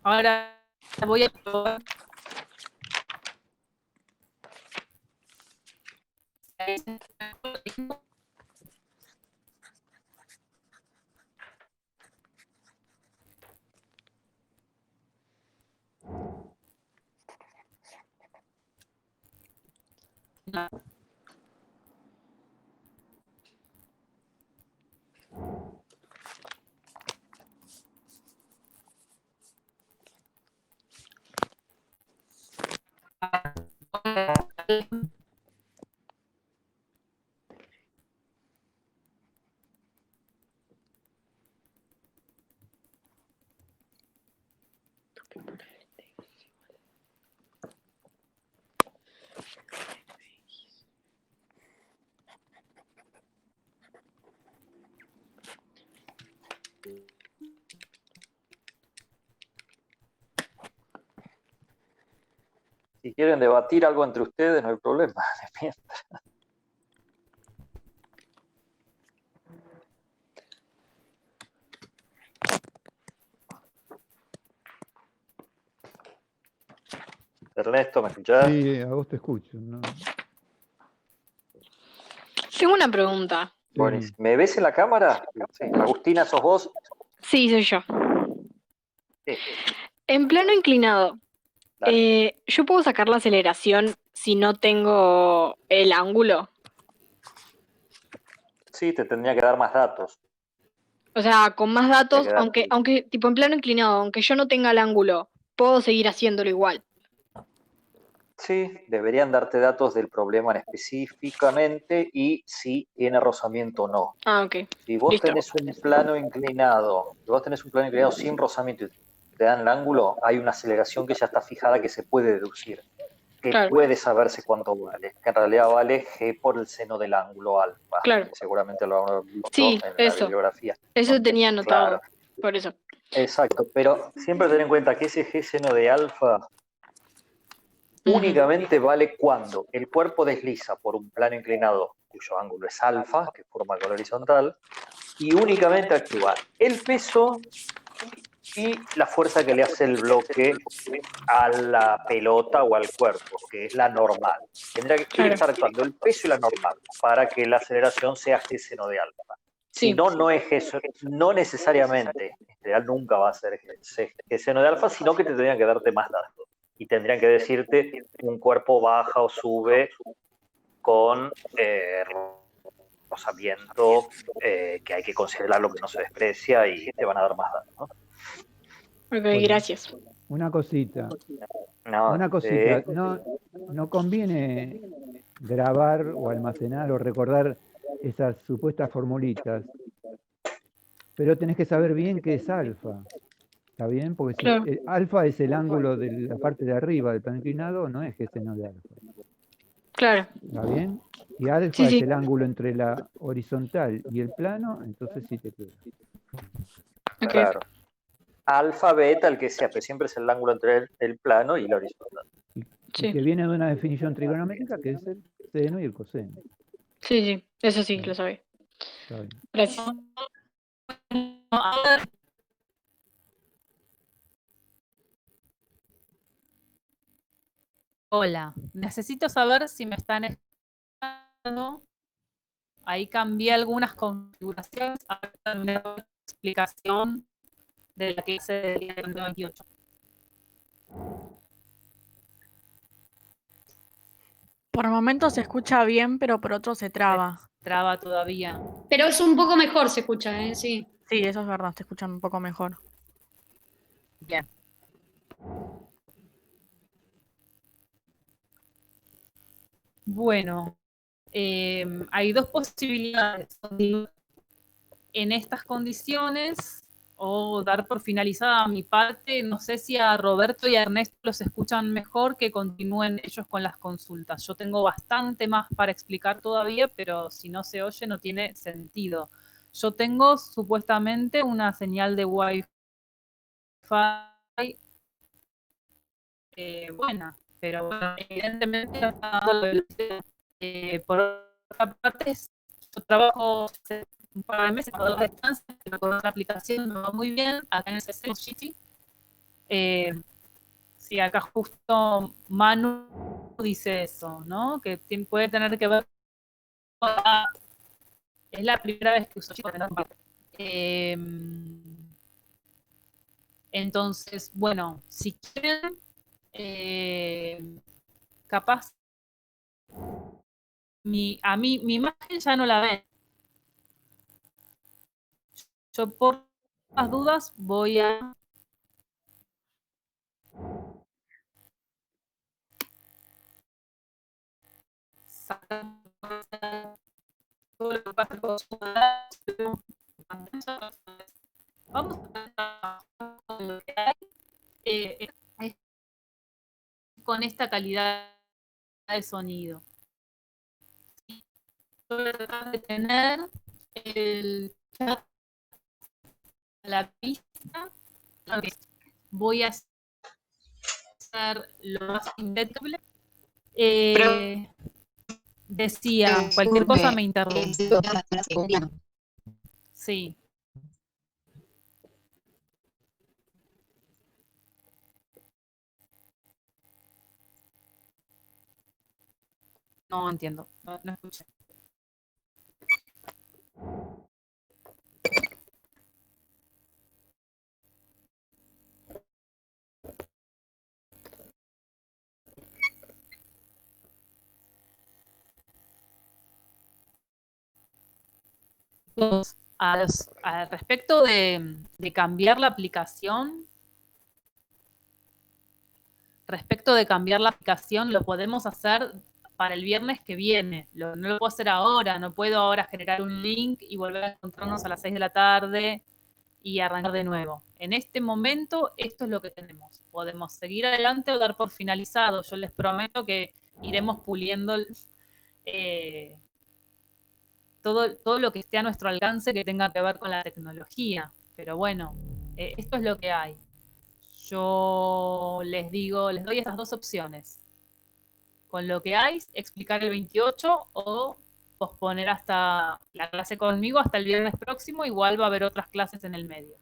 Ahora voy a probar. Si quieren debatir algo entre ustedes, no hay problema. Ernesto, ¿me escuchás? Sí, a vos te escucho. ¿No? Tengo una pregunta. Buenísimo. ¿Me ves en la cámara? Sí. Agustina, ¿sos vos? Sí, soy yo. Sí. En plano inclinado, Dale. ¿yo puedo sacar la aceleración si no tengo el ángulo? Sí, te tendría que dar más datos. O sea, con más datos, Te queda- aunque tipo en plano inclinado, aunque yo no tenga el ángulo, puedo seguir haciéndolo igual. Sí, deberían darte datos del problema específicamente y si tiene rozamiento o no. Ah, ok. Si vos Listo. tenés un plano inclinado, sin rozamiento y te dan el ángulo, hay una aceleración que ya está fijada que se puede deducir, que Claro. puede saberse cuánto vale, que en realidad vale G por el seno del ángulo alfa, Claro. que seguramente lo habrán visto Sí, en la eso. bibliografía. Eso tenía anotado. Claro, Por eso. exacto, pero siempre ten en cuenta que ese G seno de alfa únicamente vale cuando el cuerpo desliza por un plano inclinado cuyo ángulo es alfa, que forma el horizontal, y únicamente actúa el peso y la fuerza que le hace el bloque a la pelota o al cuerpo, que es la normal. Tiene que estar actuando el peso y la normal para que la aceleración sea G seno de alfa. Sí. Si no, no es G, no necesariamente, en general nunca va a ser G seno de alfa, sino que te tendrían que darte más datos. Y tendrían que decirte un cuerpo baja o sube con rozamiento, que hay que considerar lo que no se desprecia y te van a dar más datos, ¿no? Ok, Bueno, gracias. una cosita. No, Una cosita. No conviene grabar o almacenar o recordar esas supuestas formulitas, pero tenés que saber bien qué es alfa. ¿Está bien? Porque si Claro. alfa es el ángulo de la parte de arriba del plano inclinado, no es G seno de alfa. Claro. ¿Está bien? Si alfa Sí, es sí. el ángulo entre la horizontal y el plano, entonces sí te queda. Ok. Claro. Alfa, beta, el que sea, pero siempre es el ángulo entre el plano y la horizontal. Y Sí. que viene de una definición trigonométrica que es el seno y el coseno. Sí, sí. Eso sí, lo sabía. Está bien. Gracias. A ver, hola, necesito saber si me están escuchando. Ahí cambié algunas configuraciones a una explicación de la clase del día 28. Por momentos se escucha bien, pero por otros se traba. Traba todavía. Pero es un poco mejor, se escucha, ¿eh? Sí. Sí, eso es verdad, te escuchan un poco mejor. Bien. Bueno, hay dos posibilidades. En estas condiciones o dar por finalizada mi parte. No sé si a Roberto y a Ernesto los escuchan mejor, que continúen ellos con las consultas. Yo tengo bastante más para explicar todavía, pero si no se oye no tiene sentido. Yo tengo supuestamente una señal de Wi-Fi buena, pero bueno, evidentemente no está dando la velocidad. Por otra parte, yo trabajo hace un par de meses con distancia, pero con otra aplicación me va muy bien, acá en el CC Shitty. Sí, acá justo Manu dice eso, ¿no? Que puede tener que ver con es la primera vez que uso Shitty. Entonces, bueno, si quieren, capaz mi imagen ya no la ven. Yo por las dudas voy a sacar todo lo que pasa con su edad. Vamos a trabajar con lo que hay, con esta calidad de sonido. Voy a tratar de tener el chat a la vista. Voy a hacer lo más inevitable. Decía, cualquier cosa me interrumpe. Sí. No entiendo, no escuché. Al respecto de cambiar la aplicación, lo podemos hacer para el viernes que viene. No lo puedo hacer ahora, no puedo ahora generar un link y volver a encontrarnos a las 6 de la tarde y arrancar de nuevo. En este momento, esto es lo que tenemos. Podemos seguir adelante o dar por finalizado. Yo les prometo que iremos puliendo todo lo que esté a nuestro alcance que tenga que ver con la tecnología. Pero bueno, esto es lo que hay. Yo les doy estas dos opciones. Con lo que hay, explicar el 28 o posponer hasta la clase conmigo hasta el viernes próximo. Igual va a haber otras clases en el medio.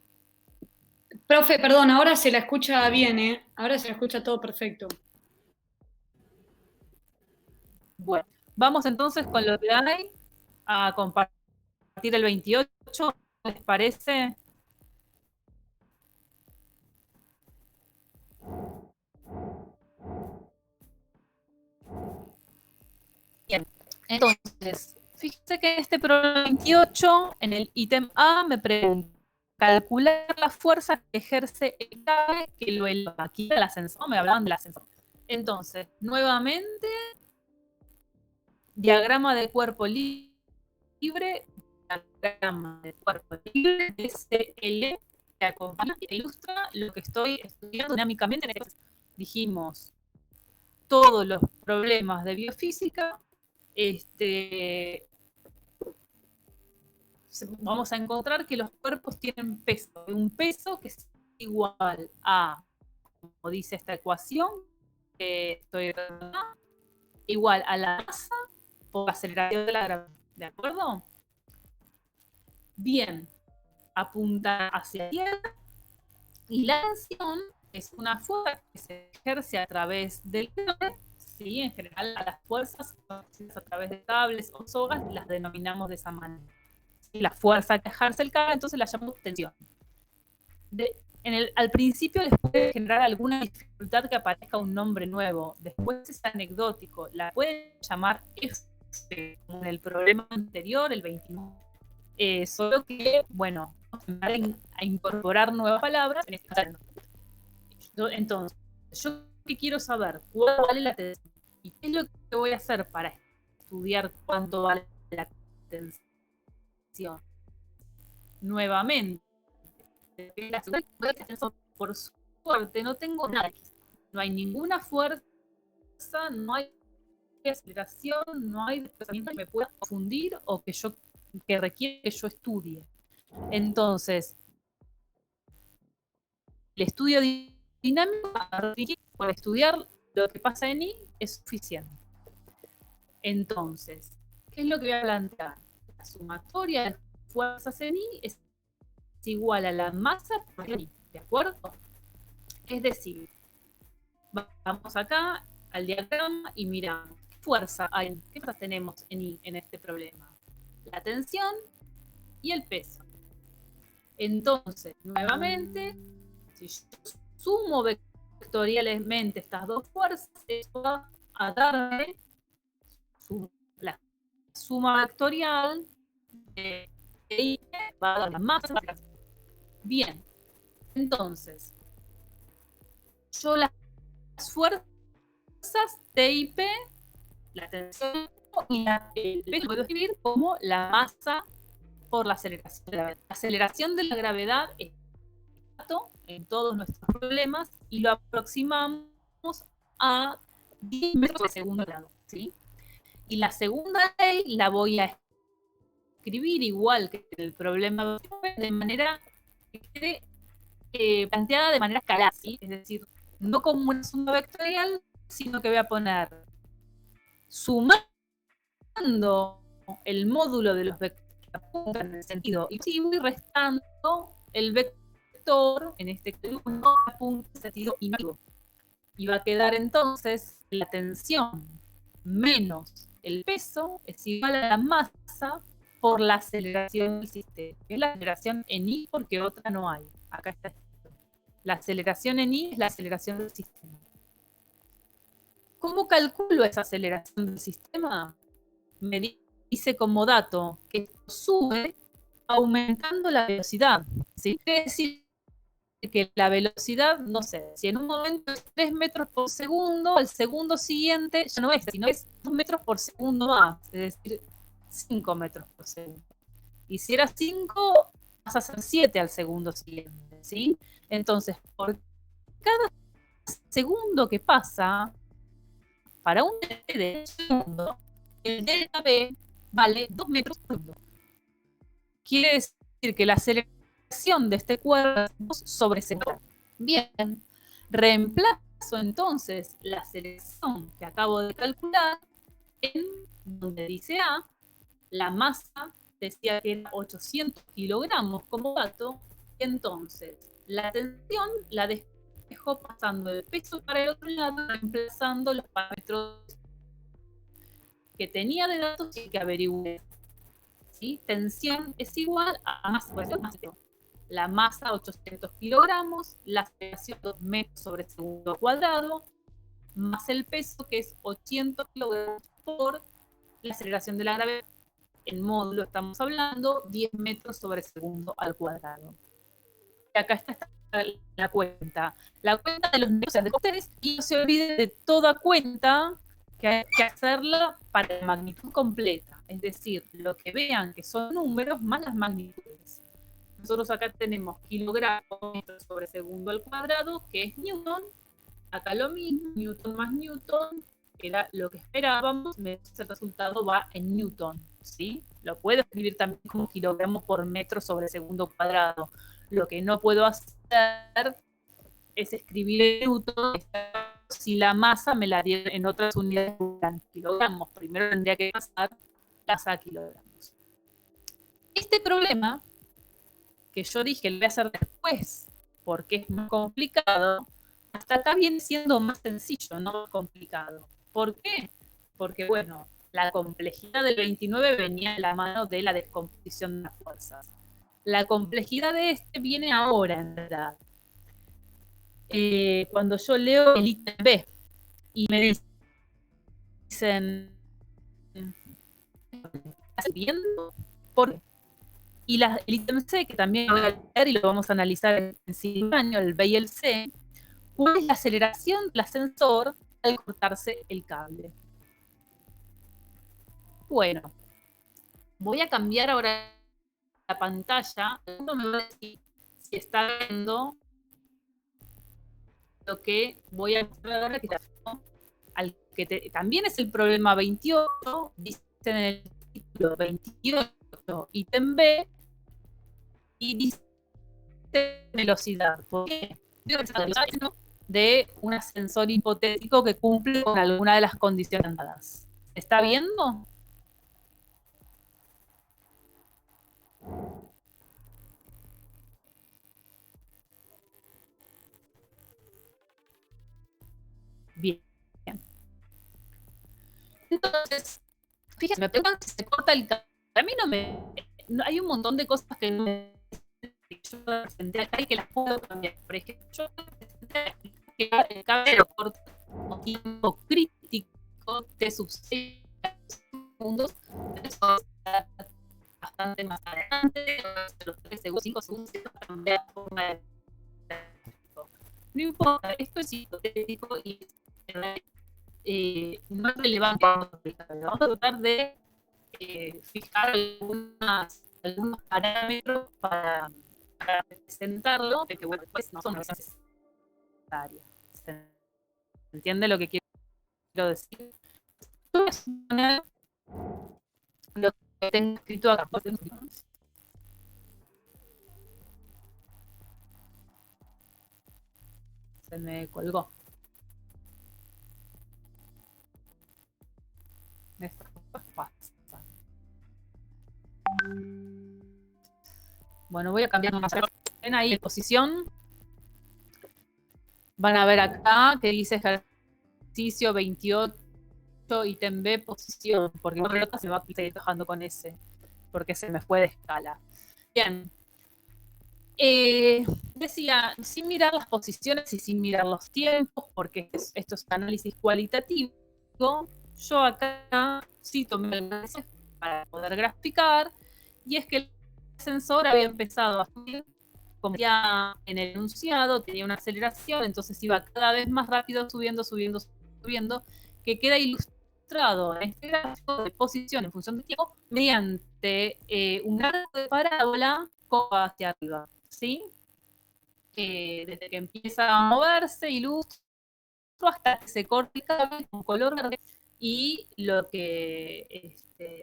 Profe, perdón, ahora se la escucha bien, ¿eh? Ahora se la escucha todo perfecto. Bueno, vamos entonces con lo que hay a compartir el 28, ¿les parece? Bien, entonces, fíjense que este problema 28, en el ítem A, me pregunta calcular la fuerza que ejerce el cable que lo eleva. Aquí el ascensor, me hablaban del ascensor. Entonces, nuevamente, diagrama de cuerpo libre, diagrama de cuerpo libre, DCL, que acompaña e ilustra lo que estoy estudiando dinámicamente. Dijimos, todos los problemas de biofísica, vamos a encontrar que los cuerpos tienen peso, un peso que es igual a, como dice esta ecuación, igual a la masa por la aceleración de la gravedad, ¿de acuerdo? Bien, apunta hacia la Tierra y la tensión es una fuerza que se ejerce a través del cable. Sí, en general a las fuerzas a través de cables o sogas las denominamos de esa manera. La fuerza que ejerce el cable, entonces la llamamos tensión. Al principio les puede generar alguna dificultad que aparezca un nombre nuevo. Después es anecdótico. La pueden llamar F, como en el problema anterior, el 29. Solo que, bueno, vamos a incorporar nuevas palabras en este caso. Entonces, yo que quiero saber cuánto vale la tensión y qué es lo que voy a hacer para estudiar cuánto vale la tensión. Nuevamente, por suerte no tengo nada, no hay ninguna fuerza, no hay aceleración, no hay desplazamiento que me pueda confundir o que requiere que yo estudie. Entonces, el estudio dinámico para estudiar lo que pasa en I es suficiente. Entonces, ¿qué es lo que voy a plantear? La sumatoria de fuerzas en I es igual a la masa por I, ¿de acuerdo? Es decir, vamos acá al diagrama y miramos qué fuerza hay, qué fuerzas tenemos en I en este problema. La tensión y el peso. Entonces, nuevamente, si yo sumo vectorialmente estas dos fuerzas, esto va a darme la suma vectorial de I va a dar la masa. Bien, entonces, yo las fuerzas T y P, la tensión el peso lo puedo escribir como la masa por la aceleración de la gravedad. La aceleración de la gravedad es en todos nuestros problemas y lo aproximamos a 10 metros por segundo grado, ¿sí? Y la segunda ley la voy a escribir igual que el problema de manera que quede planteada de manera escalar, ¿sí? Es decir, no como una suma vectorial, sino que voy a poner sumando el módulo de los vectores en el sentido y voy restando el vector, en este caso, en sentido invertido. Y va a quedar entonces la tensión menos el peso es igual a la masa por la aceleración del sistema. Es la aceleración en I porque otra no hay. Acá está. La aceleración en I es la aceleración del sistema. ¿Cómo calculo esa aceleración del sistema? Me dice como dato que sube aumentando la velocidad. ¿Sí? Quiere decir que la velocidad, no sé, si en un momento es 3 metros por segundo, al segundo siguiente ya no es, sino es 2 metros por segundo más, es decir, 5 metros por segundo. Y si era 5, vas a hacer 7 al segundo siguiente, ¿sí? Entonces, por cada segundo que pasa, para un de segundo, el delta B vale 2 metros por segundo. Quiere decir que la aceleración de este cuerpo sobre segundo. Bien, reemplazo entonces la aceleración que acabo de calcular en donde dice A, la masa decía que era 800 kilogramos como dato, entonces la tensión la dejó pasando el peso para el otro lado, reemplazando los parámetros que tenía de datos y que averigué. ¿Sí? Tensión es igual a masa, la masa 800 kilogramos, la aceleración 2 metros sobre segundo cuadrado, más el peso que es 800 kilogramos por la aceleración de la gravedad. En módulo estamos hablando 10 metros sobre segundo al cuadrado. Y acá está la cuenta. La cuenta de los negocios de ustedes, y no se olviden de toda cuenta que hay que hacerla para la magnitud completa. Es decir, lo que vean que son números más las magnitudes. Nosotros acá tenemos kilogramos sobre segundo al cuadrado, que es newton. Acá lo mismo, newton más newton, que era lo que esperábamos, el resultado va en newton, ¿sí? Lo puedo escribir también como kilogramos por metro sobre segundo cuadrado. Lo que no puedo hacer es escribir en newton si la masa me la dieron en otras unidades en kilogramos. Primero tendría que pasar a kilogramos. Este problema, que yo dije lo voy a hacer después, porque es más complicado, hasta acá viene siendo más sencillo, no más complicado. ¿Por qué? Porque, bueno, la complejidad del 29 venía de la mano de la descomposición de las fuerzas. La complejidad de este viene ahora, en verdad. Cuando yo leo el ítem B y me dicen, ¿estás viendo? ¿Por qué? Y el ítem C, que también lo voy a leer y lo vamos a analizar en simultáneo, el B y el C, ¿cuál es la aceleración del ascensor al cortarse el cable? Bueno, voy a cambiar ahora la pantalla. Esto me va a decir si está viendo lo que voy a mostrar ahora, que también es el problema 28, dice en el título 28, ítem B, y dice velocidad. ¿Por qué? De un ascensor hipotético que cumple con alguna de las condiciones dadas. ¿Se está viendo? Bien. Entonces, fíjense, me preguntan si se corta el cable. A mí hay un montón de cosas que no me yo presenté acá y que las puedo cambiar. Por ejemplo, yo presenté que el cable lo corta un tiempo crítico de sus 6 segundos. Eso está bastante más adelante. Los 3 segundos, 5 segundos, cambiar la forma de. No importa, esto es hipotético y no es relevante. Vamos a tratar de fijar algunos parámetros para representarlo, que bueno, después no son necesarias. ¿Se entiende lo que quiero decir? Yo voy a suponer lo que tengo escrito acá. Se me colgó. Estas cosas pasan. Bueno, voy a cambiar una ven ahí de posición. Van a ver acá que dice ejercicio 28, ítem B, posición, porque la pelota se va a seguir trabajando con ese, porque se me fue de escala. Bien. Decía, sin mirar las posiciones y sin mirar los tiempos, porque esto es análisis cualitativo, yo acá sí tomé el análisis para poder graficar, y es que el sensor había empezado a subir, como ya en el enunciado, tenía una aceleración, entonces iba cada vez más rápido, subiendo, que queda ilustrado en este gráfico de posición en función de tiempo mediante un arco de parábola hacia arriba, ¿sí? Desde que empieza a moverse, ilustro hasta que se corta el cable con color verde, y lo que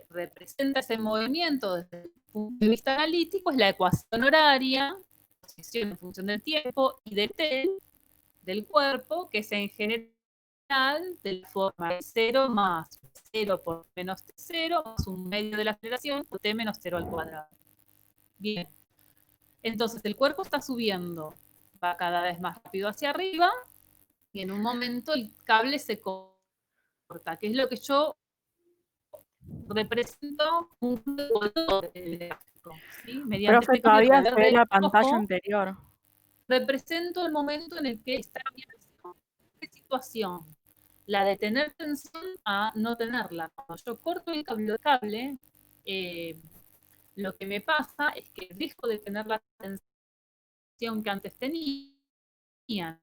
representa ese movimiento desde el punto de vista analítico es la ecuación horaria, posición en función del tiempo y del cuerpo, que es en general de la forma de 0 más 0 por menos t0 más un medio de la aceleración por t menos 0 al cuadrado. Bien. Entonces el cuerpo está subiendo, va cada vez más rápido hacia arriba, y en un momento el cable se corta, que es lo que yo represento un color del gráfico, ¿sí? Mediante Profe, todavía se ve la pantalla rojo, anterior. represento el momento en el que está viendo qué situación, la de tener tensión a no tenerla. Cuando yo corto el cable, lo que me pasa es que dejo de tener la tensión que antes tenía.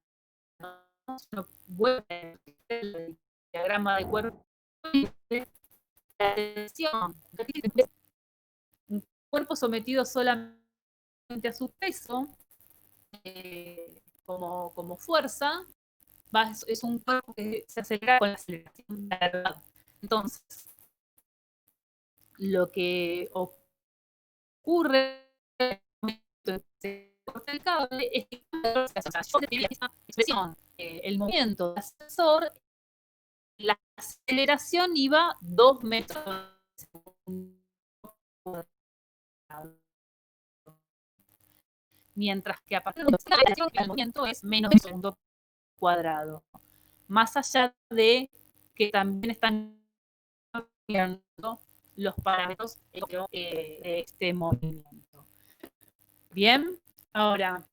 No vuelve el diagrama de cuerpo, la tensión, un cuerpo sometido solamente a su peso como fuerza, es un cuerpo que se acelera con la aceleración de la gravedad. Entonces, lo que ocurre en el momento en que se corta el cable es que yo tenía esa expresión, el movimiento del ascensor, la aceleración iba 2 metros por segundo, mientras que a partir de la aceleración el movimiento es menos de un segundo cuadrado. Más allá de que también están cambiando los parámetros de este movimiento. Bien, ahora,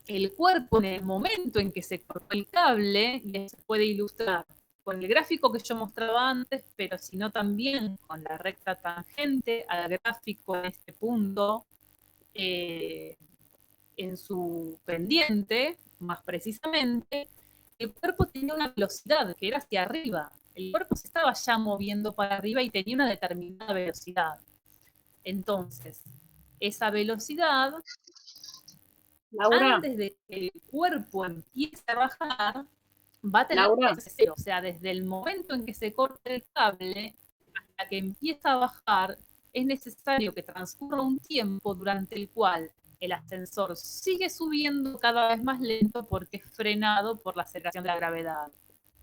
el cuerpo en el momento en que se cortó el cable, y se puede ilustrar con el gráfico que yo mostraba antes, pero sino también con la recta tangente al gráfico en este punto, en su pendiente, más precisamente, el cuerpo tenía una velocidad que era hacia arriba. El cuerpo se estaba ya moviendo para arriba y tenía una determinada velocidad. Entonces, esa velocidad, Laura, antes de que el cuerpo empiece a bajar, va a tener Laura. cero. O sea, desde el momento en que se corte el cable hasta que empieza a bajar, es necesario que transcurra un tiempo durante el cual el ascensor sigue subiendo cada vez más lento porque es frenado por la aceleración de la gravedad.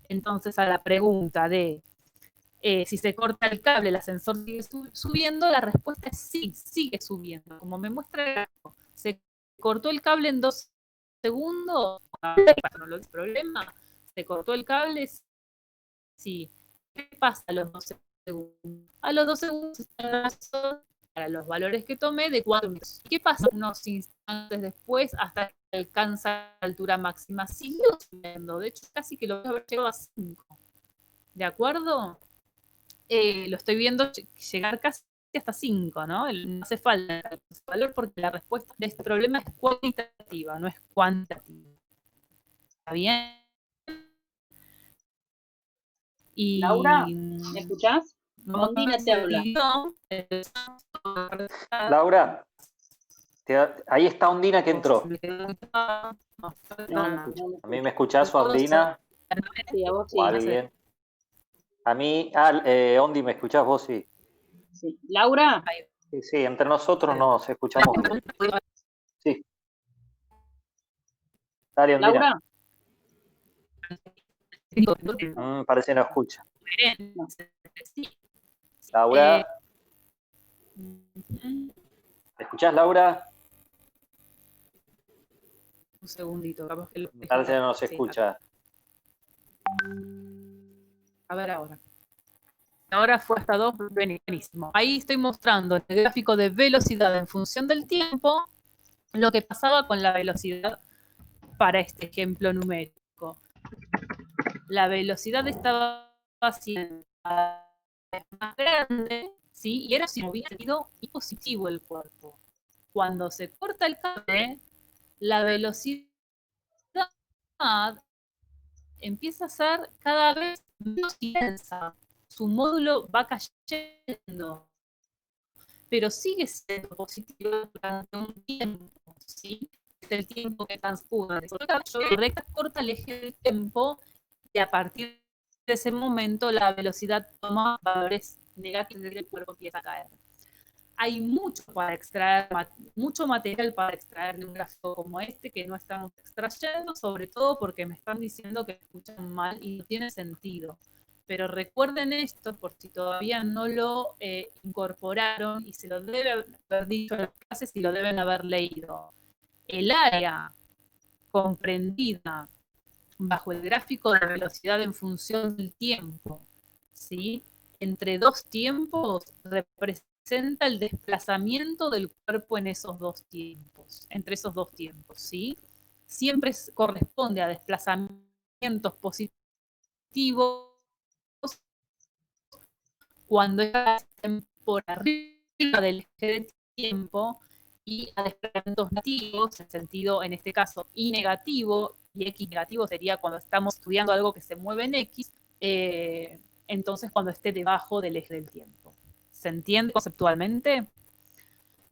Entonces, a la pregunta de si se corta el cable, el ascensor sigue subiendo, la respuesta es sí, sigue subiendo. Como me muestra el gráfico, se cortó el cable en 2 segundos, no lo es problema, se cortó el cable, sí. ¿Qué pasa a los 2 segundos? A los 2 segundos está para los valores que tomé de 4 metros. ¿Qué pasa unos instantes después hasta que alcanza la altura máxima? Siguió subiendo, de hecho casi que lo voy a haber llegado a 5. ¿De acuerdo? Lo estoy viendo llegar casi hasta 5, ¿no? No hace falta ese valor porque la respuesta de este problema es cualitativa, no es cuantitativa. ¿Está bien? Y Laura, ¿me escuchás? Ondina te habla. Laura, ahí está Ondina que entró. No, ¿A mí me escuchás, Ondina? sí, a vos sí. ¿O alguien? A mí, Ondi, ¿me escuchás vos? Sí. Sí. Laura, Sí, sí, entre nosotros nos escuchamos bien. Sí. Dale, Ondina. Laura, Parece que no escucha. no. Laura, ¿me escuchás, Laura? Un segundito, capaz que Parece que no se sí, escucha. a ver ahora. Ahora fue hasta 2, buenísimo. Ahí estoy mostrando en el gráfico de velocidad en función del tiempo lo que pasaba con la velocidad para este ejemplo numérico. La velocidad estaba haciendo más grande, ¿sí? Y era si hubiera sido positivo el cuerpo. Cuando se corta el cable, la velocidad empieza a ser cada vez menos intensa. Su módulo va cayendo, pero sigue siendo positivo durante un tiempo, ¿sí? Es el tiempo que transcurre. La recta corta el eje del tiempo y a partir de ese momento la velocidad toma valores negativos y el cuerpo empieza a caer. Hay mucho para extraer, mucho material para extraer de un gráfico como este que no estamos extrayendo, sobre todo porque me están diciendo que escuchan mal y no tiene sentido. Pero recuerden esto por si todavía no lo incorporaron y se lo debe haber dicho en las clases y lo deben haber leído. El área comprendida bajo el gráfico de velocidad en función del tiempo, ¿sí? Entre dos tiempos representa el desplazamiento del cuerpo en esos dos tiempos, entre esos dos tiempos, ¿sí? Siempre corresponde a desplazamientos positivos cuando estén por arriba del eje de tiempo y a desplazamientos negativos, en sentido, en este caso, y negativo, y X negativo sería cuando estamos estudiando algo que se mueve en X, entonces cuando esté debajo del eje del tiempo. ¿Se entiende conceptualmente?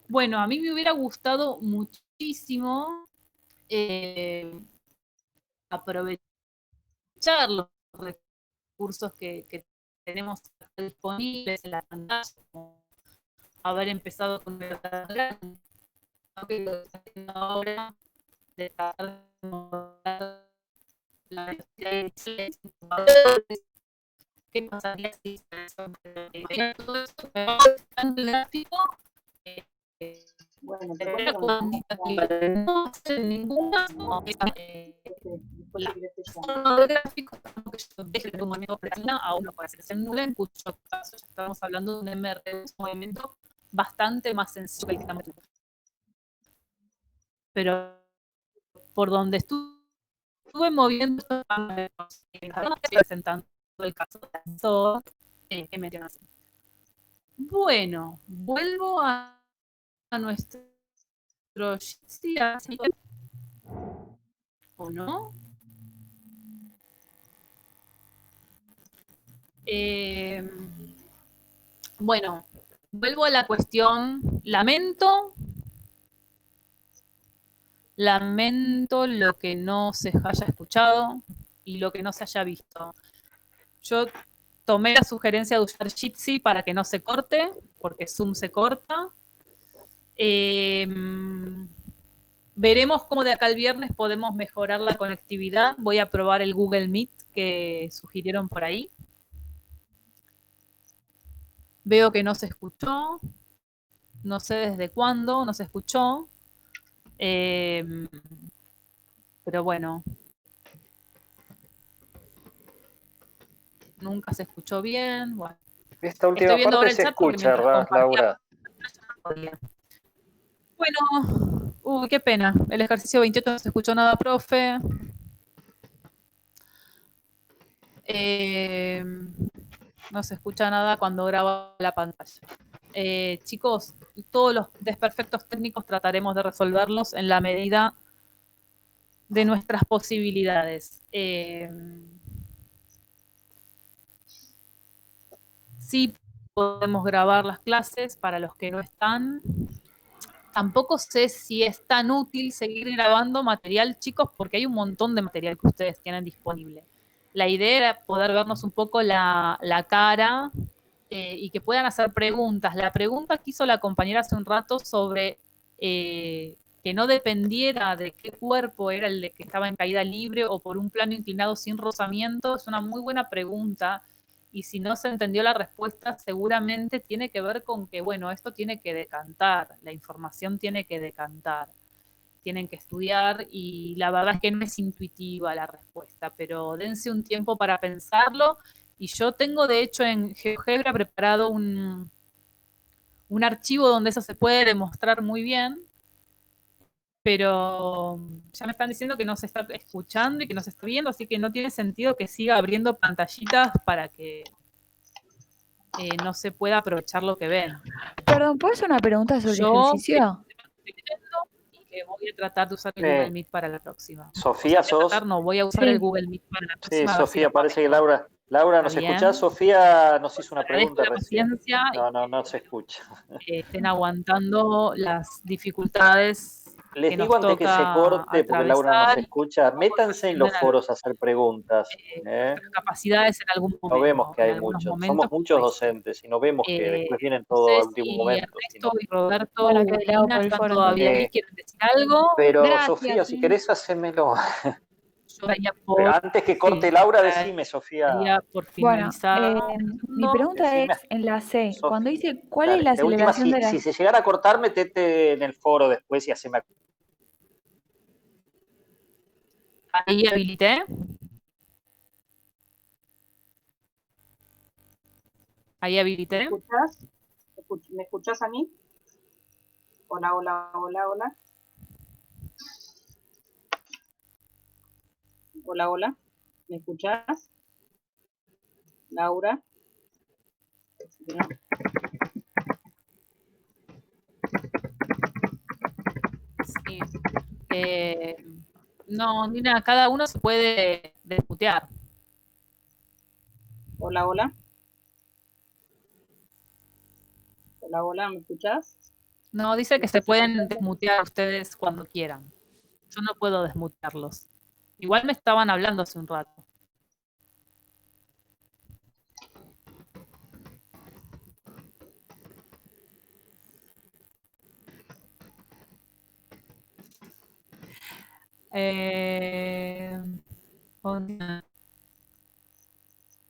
Bueno, a mí me hubiera gustado muchísimo aprovechar los recursos que tenemos disponibles en la pantalla, como haber empezado con el grande, que lo que estoy haciendo ahora de tratar de mover la velocidad de qué pasaría si todo esto me va en el gráfico Bueno, de manera cuantitativa. No hace en ningún caso después la te querés forma del gráfico que yo deje de un movimiento presionado a uno para hacerse nula, en cuyo caso ya estamos hablando de un MR, un movimiento bastante más sencillo que el que estamos haciendo. Pero por donde estuve moviendo, presentando el caso de asesor que mencionas. Bueno, vuelvo a nuestro ¿o no? Bueno, vuelvo a la cuestión. Lamento lo que no se haya escuchado y lo que no se haya visto. Yo tomé la sugerencia de usar Jitsi para que no se corte, porque Zoom se corta. Veremos cómo de acá al viernes podemos mejorar la conectividad. Voy a probar el Google Meet que sugirieron por ahí. Veo que no se escuchó. No sé desde cuándo no se escuchó. Pero bueno. Nunca se escuchó bien. Bueno. Esta última parte se escucha, Laura. Bueno, qué pena. El ejercicio 28 no se escuchó nada, profe. No se escucha nada cuando grabo la pantalla. Chicos, todos los desperfectos técnicos trataremos de resolverlos en la medida de nuestras posibilidades. sí podemos grabar las clases para los que no están. Tampoco sé si es tan útil seguir grabando material, chicos, porque hay un montón de material que ustedes tienen disponible. La idea era poder vernos un poco la cara y que puedan hacer preguntas. La pregunta que hizo la compañera hace un rato sobre que no dependiera de qué cuerpo era el de que estaba en caída libre o por un plano inclinado sin rozamiento, es una muy buena pregunta. Y si no se entendió la respuesta, seguramente tiene que ver con que, bueno, esto tiene que decantar, la información tiene que decantar, tienen que estudiar y la verdad es que no es intuitiva la respuesta, pero dense un tiempo para pensarlo. Y yo tengo, de hecho, en GeoGebra preparado un archivo donde eso se puede demostrar muy bien, pero ya me están diciendo que no se está escuchando y que no se está viendo, así que no tiene sentido que siga abriendo pantallitas para que no se pueda aprovechar lo que ven. Perdón, ¿puedo hacer una pregunta sobre el Yo ejercicio? y que voy a tratar de usar el Google Meet para la próxima. Sofía, O sea, voy a tratar, no, voy a usar Sí. el Google Meet para la Sí, próxima. a ver si Sofía, lo parece que manejo. Laura, ¿nos ¿Está bien? escuchás? Sofía nos hizo una Agradezco pregunta la recién. paciencia No se escucha. y estén aguantando las dificultades Les que digo nos antes que se toca corte, porque Laura no nos atravesar y escucha, métanse en los perfeccionar foros a hacer preguntas. nuestras capacidades en algún No vemos momento, que en hay algunos muchos, momentos. somos muchos Pues, docentes y no vemos que después vienen todo no a sé último si momento. Ernesto y Roberto Bueno, y que le hago Lina por el están foro todavía ahí, quieren decir algo. Pero Gracias, Sofía, si sí. querés, hacémelo. Yo daría Pero por, antes que corte Laura, decime, Sofía. daría por Bueno, finalizar. mi pregunta Decime, es en la C, Sofía. cuando dice cuál es Dale. la De última, aceleración de la... si se llegara a cortar, metete en el foro después y haceme. Ahí habilité. Ahí habilité. ¿Me escuchás? ¿Me escuchás a mí? Hola, hola, hola, hola. Hola, hola. ¿Me escuchás? Laura. Sí. No, Nina, cada uno se puede desmutear. Hola, hola. Hola, hola, ¿me escuchás? No, dice que se pueden desmutear ustedes cuando quieran. Yo no puedo desmutearlos. Igual me estaban hablando hace un rato.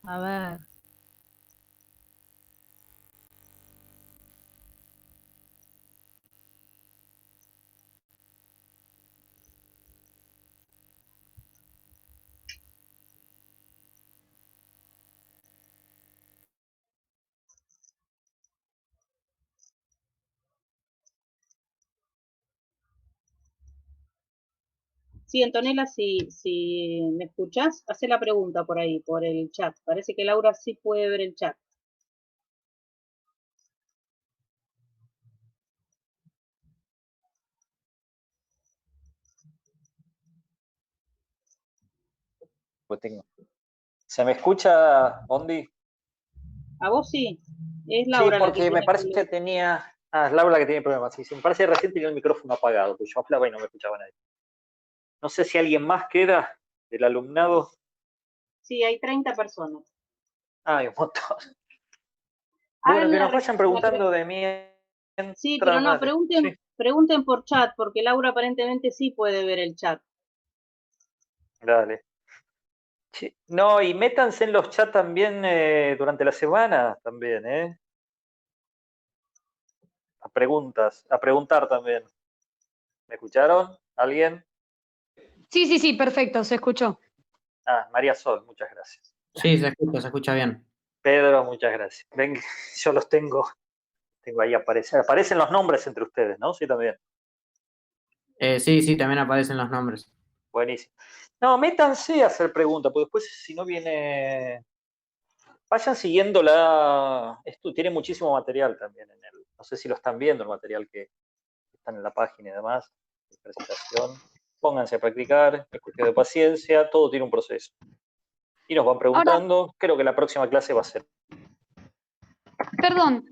A ver. Sí, Antonella, si me escuchás, hacé la pregunta por ahí, por el chat. Parece que Laura sí puede ver el chat. ¿Se me escucha, Ondi? A vos sí, es Sí, Laura la que porque me tiene parece problema. que tenía. Ah, es Laura la que tiene problemas. Sí, me parece que recién tenía el micrófono apagado, pues yo hablaba y no me escuchaba nadie. No sé si alguien más queda del alumnado. Sí, hay 30 personas. Ah, hay un montón. Bueno, Hagan que nos vayan preguntando de mí. Sí, pero no, Dale. Sí, pregunten por chat, porque Laura aparentemente sí puede ver el chat. dale. Sí. No, y métanse en los chats también durante la semana, también, ¿eh? A preguntas, a preguntar también. ¿Me escucharon? ¿Alguien? Sí, perfecto, se escuchó. Ah, María Sol, muchas gracias. Sí, se escucha bien. Pedro, muchas gracias. Ven, yo los tengo ahí, aparecen los nombres entre ustedes, ¿no? Sí, también. Sí, también aparecen los nombres. Buenísimo. No, métanse a hacer preguntas, porque después si no viene. Vayan siguiéndola. Esto tiene muchísimo material también en el. No sé si lo están viendo, el material que están en la página y demás, de presentación. Pónganse a practicar, es cuestión de paciencia, todo tiene un proceso. Y nos van preguntando, creo que la próxima clase va a ser Perdón,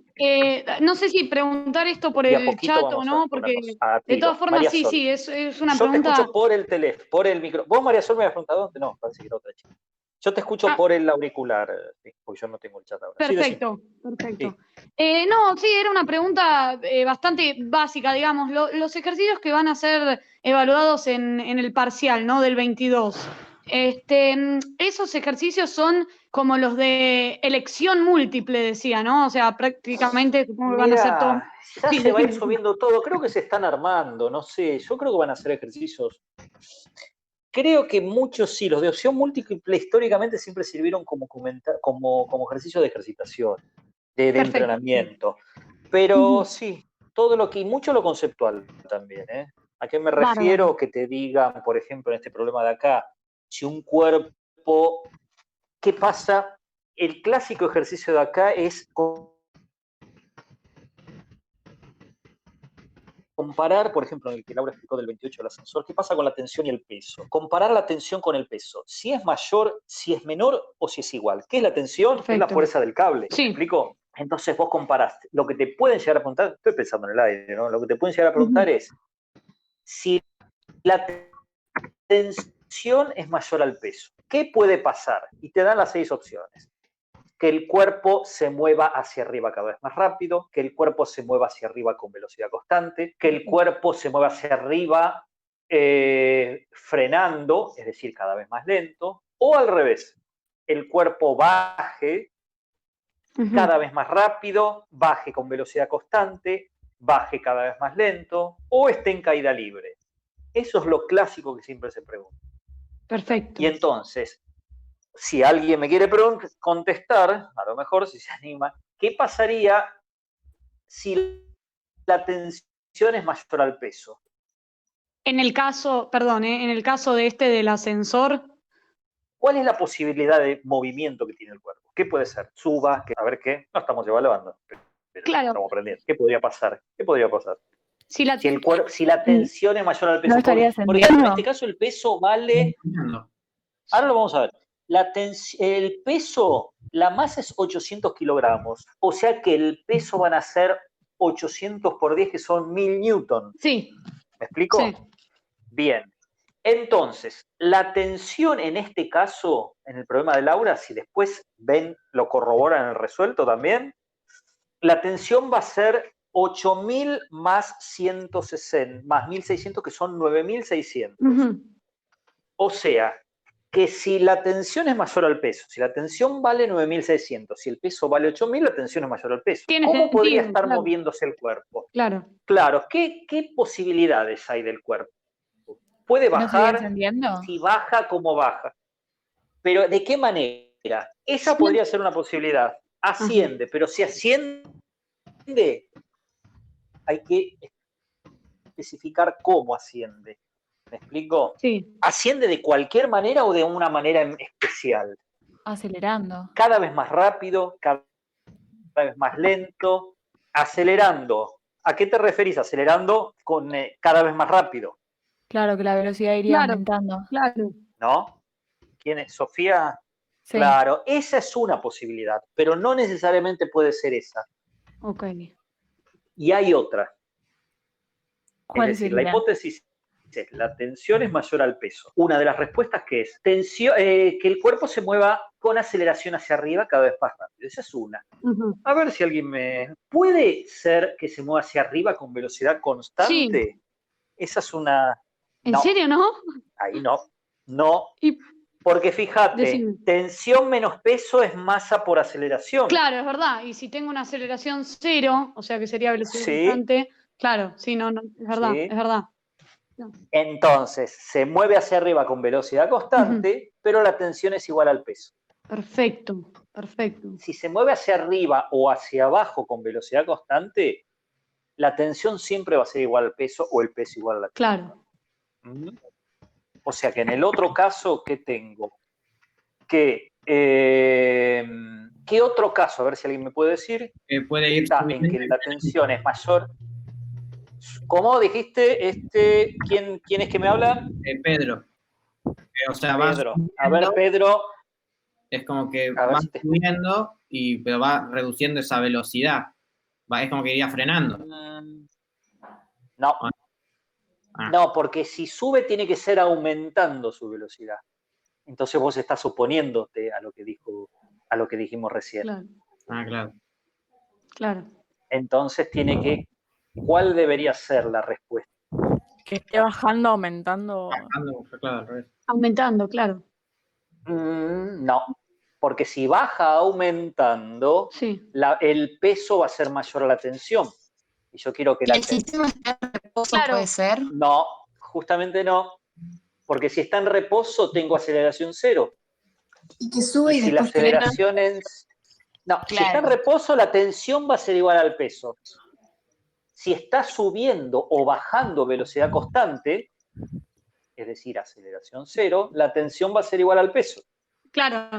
no sé si preguntar esto por Y a el poquito chat o vamos no, a porque ponernos a de tiro. todas formas María sí, Sol. sí, es una Yo te pregunta. escucho por el teléfono, por el micro. Vos, María Sol, me habías preguntado dónde. No, parece que era otra chica. Yo te escucho por el auricular, porque yo no tengo el chat ahora. Perfecto, Sí, perfecto. No, sí, era una pregunta bastante básica, digamos. Los ejercicios que van a ser evaluados en el parcial, ¿no? Del 22. Esos ejercicios son como los de elección múltiple, decía, ¿no? O sea, prácticamente supongo que van a ser todos. Mira, ya Sí, se va a ir decime. subiendo todo. Creo que se están armando, no sé. Yo creo que van a hacer ejercicios. Creo que muchos sí, los de opción múltiple históricamente siempre sirvieron como ejercicio de ejercitación, de entrenamiento. Pero sí, todo lo que, y mucho lo conceptual también, ¿eh? ¿A qué me refiero? Bárbaro. Que te digan, por ejemplo, en este problema de acá, si un cuerpo, ¿qué pasa? El clásico ejercicio de acá es comparar, por ejemplo, en el que Laura explicó del 28 del ascensor, ¿qué pasa con la tensión y el peso? Comparar la tensión con el peso. Si es mayor, si es menor o si es igual. ¿Qué es la tensión? Perfecto. Es la fuerza del cable. Sí. ¿Me explico? Entonces vos comparás. Lo que te pueden llegar a preguntar, estoy pensando en el aire, ¿no? Lo que te pueden llegar a preguntar es si la tensión es mayor al peso. ¿Qué puede pasar? Y te dan las 6 opciones. Que el cuerpo se mueva hacia arriba cada vez más rápido, que el cuerpo se mueva hacia arriba con velocidad constante, que el cuerpo se mueva hacia arriba frenando, es decir, cada vez más lento, o al revés, el cuerpo baje cada vez más rápido, baje con velocidad constante, baje cada vez más lento, o esté en caída libre. Eso es lo clásico que siempre se pregunta. Perfecto. Y entonces, si alguien me quiere contestar, a lo mejor si se anima, ¿qué pasaría si la tensión es mayor al peso? En el caso, perdón, en el caso de del ascensor. ¿Cuál es la posibilidad de movimiento que tiene el cuerpo? ¿Qué puede ser? Suba, a ver qué. No estamos evaluando, pero claro. Estamos aprendiendo. ¿Qué podría pasar? ¿Qué podría pasar? Si la tensión es mayor al peso. ¿No estaría por ejemplo, en ascendiendo? este caso el peso vale... Ahora lo vamos a ver. El peso, la masa es 800 kilogramos. O sea que el peso van a ser 800 por 10, que son 1000 newton. Sí. ¿Me explico? Sí. Bien. Entonces, la tensión en este caso, en el problema de Laura, si después ven, lo corroboran en el resuelto también, la tensión va a ser 8000 más 160, más 1600, que son 9600. O sea, que si la tensión es mayor al peso, si la tensión vale 9600, si el peso vale 8000, la tensión es mayor al peso. ¿Cómo podría estar moviéndose el cuerpo? Claro. Claro, ¿qué posibilidades hay del cuerpo? Puede ¿No estaría bajar, ascendiendo? si baja, ¿cómo baja? Pero ¿de qué manera? Esa podría ser una posibilidad. Asciende, pero si asciende, hay que especificar cómo asciende. ¿Me explico? Sí. ¿Asciende de cualquier manera o de una manera especial? Acelerando. Cada vez más rápido, cada vez más lento, acelerando. ¿A qué te referís? Acelerando con cada vez más rápido. Claro, que la velocidad iría aumentando. Claro. ¿No? ¿Quién es? ¿Sofía? Sí. Claro, esa es una posibilidad, pero no necesariamente puede ser esa. Ok. Y hay otra. ¿Cuál es decir, sería? la hipótesis es, la tensión es mayor al peso. Una de las respuestas que es que el cuerpo se mueva con aceleración hacia arriba cada vez más rápido. Esa es una. A ver si alguien me... ¿Puede ser que se mueva hacia arriba con velocidad constante? Sí. Esa es una... ¿En serio, no? Ahí no. No. Porque fíjate, tensión menos peso es masa por aceleración. Claro, es verdad. Y si tengo una aceleración cero, o sea que sería velocidad constante, claro, sí, no, es verdad, es verdad. No. Entonces, se mueve hacia arriba con velocidad constante, pero la tensión es igual al peso. Perfecto, perfecto. Si se mueve hacia arriba o hacia abajo con velocidad constante, la tensión siempre va a ser igual al peso o el peso igual a la tensión. Claro. O sea que en el otro caso, ¿qué tengo? ¿Qué otro caso? A ver si alguien me puede decir. Puede ir está en que la tensión es mayor. ¿Cómo dijiste? ¿Quién es que me habla? Pedro. O sea, Pedro. A ver, Pedro. Es como que A ver va si te- subiendo, pero va reduciendo esa velocidad. Es como que iría frenando. No. Ah. No, porque si sube tiene que ser aumentando su velocidad. Entonces vos estás oponiéndote a lo que dijimos recién. Claro, Ah, claro. claro. Entonces ¿cuál debería ser la respuesta? Que esté bajando, aumentando. Bajando, claro, al revés. Aumentando, claro. No, porque si baja aumentando, Sí. el peso va a ser mayor a la tensión. Y yo quiero que ¿Y el sistema está en reposo Claro. puede ser? No, justamente no. Porque si está en reposo, tengo aceleración cero. Y que sube Y y si la después frena. aceleración es... No, si está en Claro. reposo, la tensión va a ser igual al peso. Si está subiendo o bajando velocidad constante, es decir, aceleración cero, la tensión va a ser igual al peso. Claro,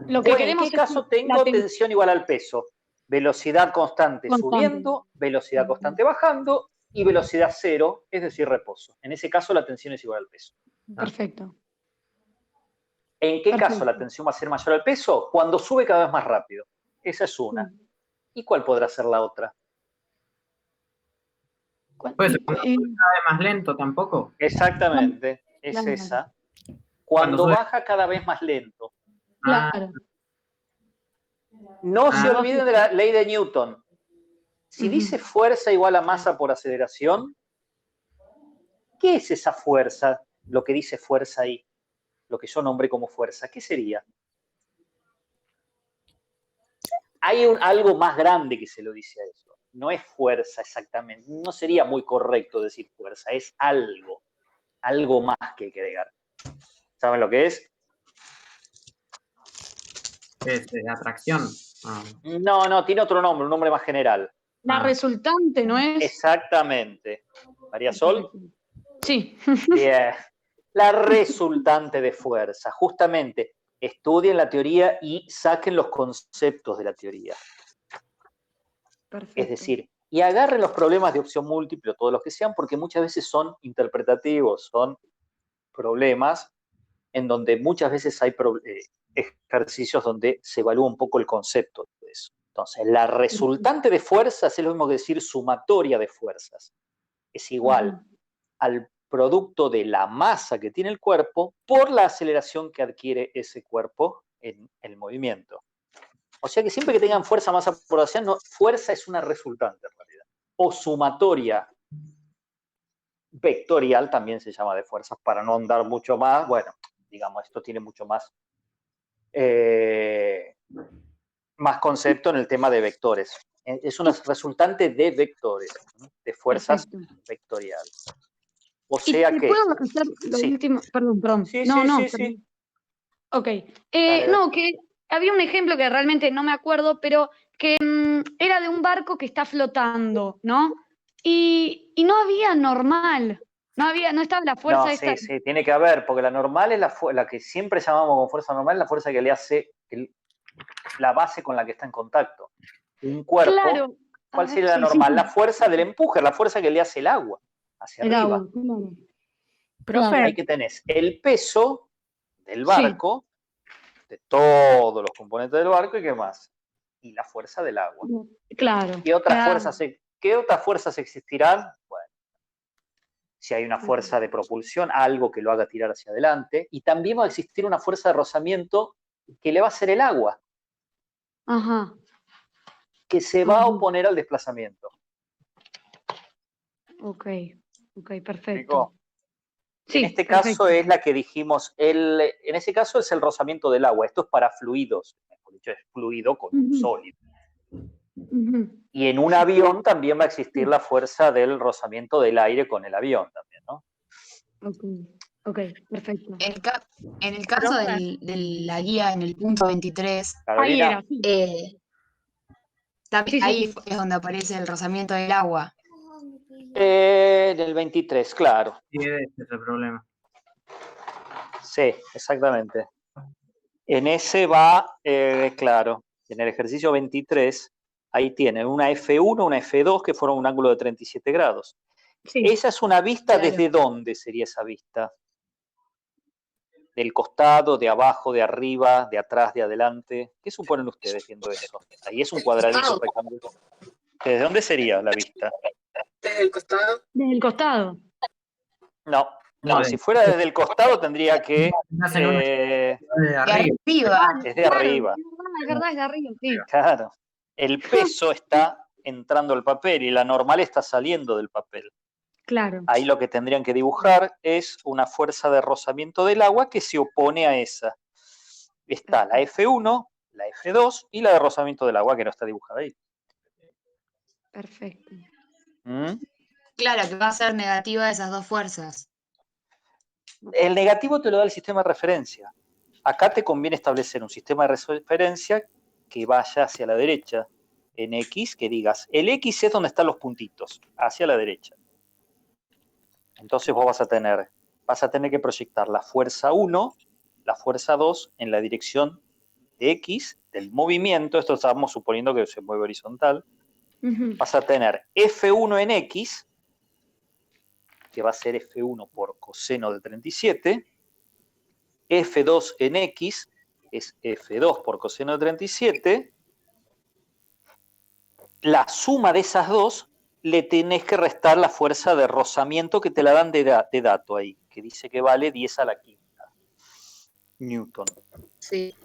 lo que ¿En queremos qué caso tengo tensión igual al peso? Velocidad constante subiendo, velocidad constante bajando y velocidad cero, es decir, reposo. En ese caso la tensión es igual al peso. Perfecto. ¿En qué Perfecto. caso la tensión va a ser mayor al peso? Cuando sube cada vez más rápido. Esa es una. ¿Y cuál podrá ser la otra? Puede ser cuando sube cada vez más lento tampoco. Exactamente, es Claro. esa. Cuando Cuando sube- baja cada vez más lento. Claro. No se Ah. olviden de la ley de Newton. Si dice fuerza igual a masa por aceleración, ¿qué es esa fuerza? Lo que dice fuerza ahí, lo que yo nombré como fuerza, ¿qué sería? Hay algo más grande que se lo dice a eso. No es fuerza exactamente, no sería muy correcto decir fuerza, es algo más que agregar. ¿Saben lo que es? Atracción. Ah. No, tiene otro nombre, un nombre más general. La resultante, ¿no es? Exactamente. María Sol. Sí. Bien. La resultante de fuerza. Justamente, estudien la teoría y saquen los conceptos de la teoría. Perfecto. Es decir, y agarren los problemas de opción múltiple o todos los que sean, porque muchas veces son interpretativos, son problemas en donde muchas veces hay ejercicios donde se evalúa un poco el concepto de eso. Entonces, la resultante de fuerzas es lo mismo que decir sumatoria de fuerzas. Es igual al producto de la masa que tiene el cuerpo por la aceleración que adquiere ese cuerpo en el movimiento. O sea que siempre que tengan fuerza, masa por aceleración, no, fuerza es una resultante en realidad. O sumatoria vectorial también se llama de fuerzas, para no andar mucho más. Bueno, digamos, esto tiene mucho más concepto en el tema de vectores. Es una resultante de vectores, ¿no? De fuerzas vectoriales. O sea ¿Y que... puedo hacer lo último? Perdón. Sí. Ok. Dale. No, que había un ejemplo que realmente no me acuerdo, pero que era de un barco que está flotando, ¿no? Y no había normal. No estaba la fuerza esta. Sí, tiene que haber, porque la normal es la que siempre llamamos como fuerza normal, es la fuerza que le hace la base con la que está en contacto. Un cuerpo, Claro. ¿cuál sería la normal? La fuerza del empuje, la fuerza que le hace el agua hacia arriba. Agua, claro. Profe, Ahí que tenés el peso del barco, de todos los componentes del barco, y qué más. Y la fuerza del agua. Claro. ¿Qué otras fuerzas existirán? Bueno, si hay una fuerza de propulsión, algo que lo haga tirar hacia adelante, y también va a existir una fuerza de rozamiento que le va a hacer el agua, que se va a oponer al desplazamiento. Ok, perfecto. Sí, en este caso es la que dijimos, en ese caso es el rozamiento del agua, esto es para fluidos, mejor dicho, es fluido con un sólido. Y en un avión también va a existir la fuerza del rozamiento del aire con el avión también, ¿no? Ok, perfecto. En el caso de la guía en el punto 23, Carolina, ahí es donde aparece el rozamiento del agua. En el 23, claro. Sí, ese es el problema. Sí, exactamente. En ese va, claro, en el ejercicio 23, ahí tienen una F1, una F2 que forman un ángulo de 37 grados. Sí. Esa es una vista, Claro. ¿desde dónde sería esa vista? del costado, de abajo, de arriba, de atrás, de adelante? ¿Qué suponen ustedes viendo eso? Ahí es un cuadradito rectangular. ¿Desde dónde sería la vista? ¿Desde el costado? Desde el costado. No, No, si fuera desde el costado tendría que... de De arriba. arriba. es de arriba. Es verdad, es de arriba, sí. Claro. El peso está entrando al papel y la normal está saliendo del papel. Claro. Ahí lo que tendrían que dibujar es una fuerza de rozamiento del agua que se opone a esa. Está la F1, la F2 y la de rozamiento del agua que no está dibujada ahí. Perfecto. ¿Mm? Claro, que va a ser negativa esas dos fuerzas. El negativo te lo da el sistema de referencia. Acá te conviene establecer un sistema de referencia que vaya hacia la derecha. En X, que digas, el X es donde están los puntitos, hacia la derecha. Entonces vos vas a tener que proyectar la fuerza 1, la fuerza 2 en la dirección de X, del movimiento, esto estamos suponiendo que se mueve horizontal. Vas a tener F1 en X, que va a ser F1 por coseno de 37, F2 en X es F2 por coseno de 37, la suma de esas dos le tenés que restar la fuerza de rozamiento que te la dan de dato ahí, que dice que vale 10 a la quinta Newton. Sí.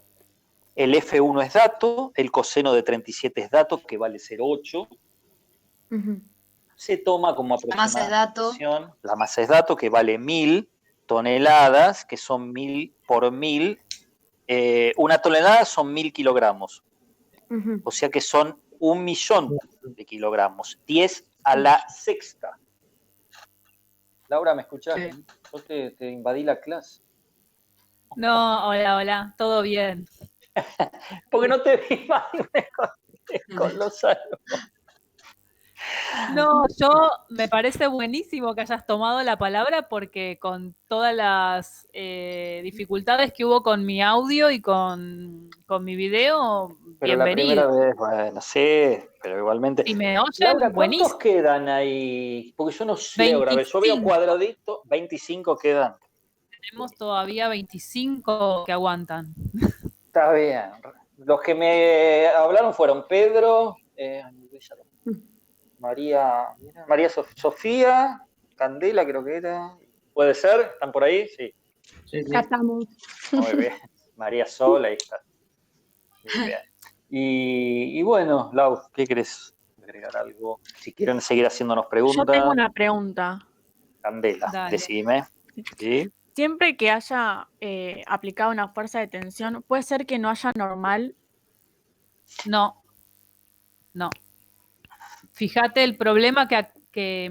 El F1 es dato, el coseno de 37 es dato, que vale 0,8. Se toma como aproximación. La masa es dato, que vale 1000 toneladas, que son 1000 por 1000. Una tonelada son 1000 kilogramos. O sea que son 1.000.000 de kilogramos. 10 a la sexta. Laura, ¿me escuchás? Sí. Yo te invadí la clase. No, hola, todo bien. Porque no te vi más con los alumnos. No, me parece buenísimo que hayas tomado la palabra porque con todas las dificultades que hubo con mi audio y con mi video, pero bienvenido. La primera vez, bueno, sí, pero igualmente. Si me oyen, Laura, ¿cuántos buenísimo. quedan ahí? Porque yo no sé, 25. ahora, yo veo cuadradito, 25 quedan. Tenemos todavía 25 que aguantan. Está bien. Los que me hablaron fueron Pedro, María Sofía, Candela creo que era. ¿Puede ser? ¿Están por ahí? Sí. Acá estamos. Muy bien. María Sol, ahí está. Muy bien. Y bueno, Lau, ¿qué querés agregar algo? Si quieren seguir haciéndonos preguntas. Yo tengo una pregunta. Candela, Dale. decime. ¿Sí? Siempre que haya aplicado una fuerza de tensión, ¿puede ser que no haya normal? No. Fíjate el problema que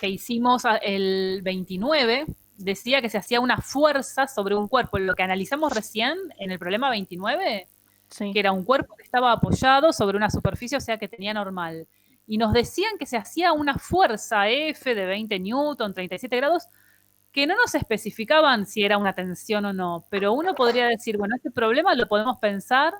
hicimos el 29, decía que se hacía una fuerza sobre un cuerpo. Lo que analizamos recién en el problema 29, Sí. que era un cuerpo que estaba apoyado sobre una superficie, o sea que tenía normal. Y nos decían que se hacía una fuerza F de 20 newton, 37 grados, que no nos especificaban si era una tensión o no. Pero uno podría decir, bueno, este problema lo podemos pensar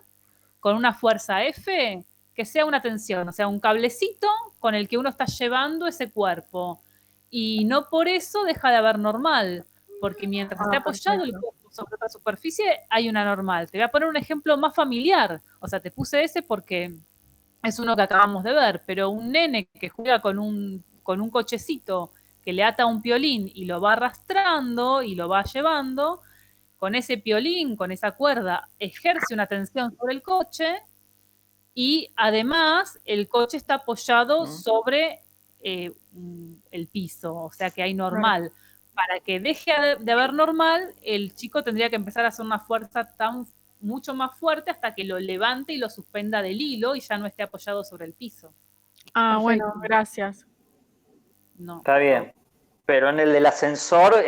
con una fuerza F que sea una tensión, o sea, un cablecito con el que uno está llevando ese cuerpo. Y no por eso deja de haber normal, porque mientras esté apoyado el cuerpo sobre otra superficie, hay una normal. Te voy a poner un ejemplo más familiar, o sea, te puse ese porque es uno que acabamos de ver, pero un nene que juega con un cochecito que le ata un piolín y lo va arrastrando y lo va llevando, con ese piolín, con esa cuerda, ejerce una tensión sobre el coche y además el coche está apoyado sobre el piso, o sea que hay normal. Para que deje de haber normal, el chico tendría que empezar a hacer una fuerza mucho más fuerte hasta que lo levante y lo suspenda del hilo y ya no esté apoyado sobre el piso. Ah, Perfecto. bueno, gracias. No. Está bien. Pero en el ascensor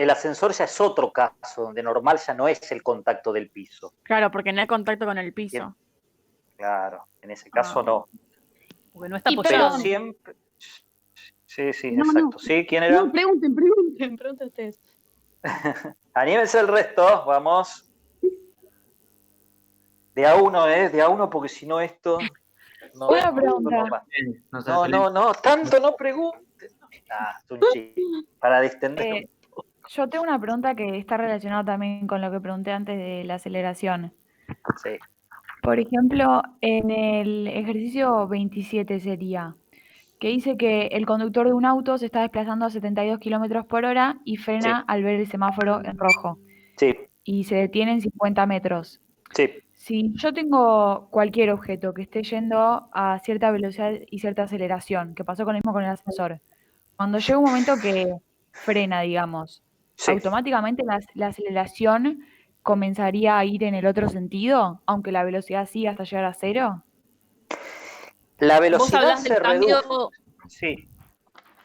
ya es otro caso, donde normal ya no es el contacto del piso. Claro, porque no hay contacto con el piso. Bien. Claro, en ese caso no. Porque no está Y apoyado. Pero siempre... Sí, No, exacto. no. ¿Sí? ¿Quién era? No, pregunten ustedes. Anímense el resto, vamos. De a uno, de a uno, porque si no esto... No, Una pregunta. No, tanto no preguntes. Es un chiste, para distender. Yo tengo una pregunta que está relacionada también con lo que pregunté antes de la aceleración. Sí. Por ejemplo, en el ejercicio 27 sería, que dice que el conductor de un auto se está desplazando a 72 kilómetros por hora y frena Sí. al ver el semáforo en rojo Sí, y se detiene en 50 metros. sí. Si yo tengo cualquier objeto que esté yendo a cierta velocidad y cierta aceleración, que pasó con lo mismo con el ascensor, cuando llega un momento que frena, digamos, Sí. automáticamente la aceleración comenzaría a ir en el otro sentido, aunque la velocidad siga hasta llegar a cero. La Vos velocidad hablás se del cambio, redujo. Sí,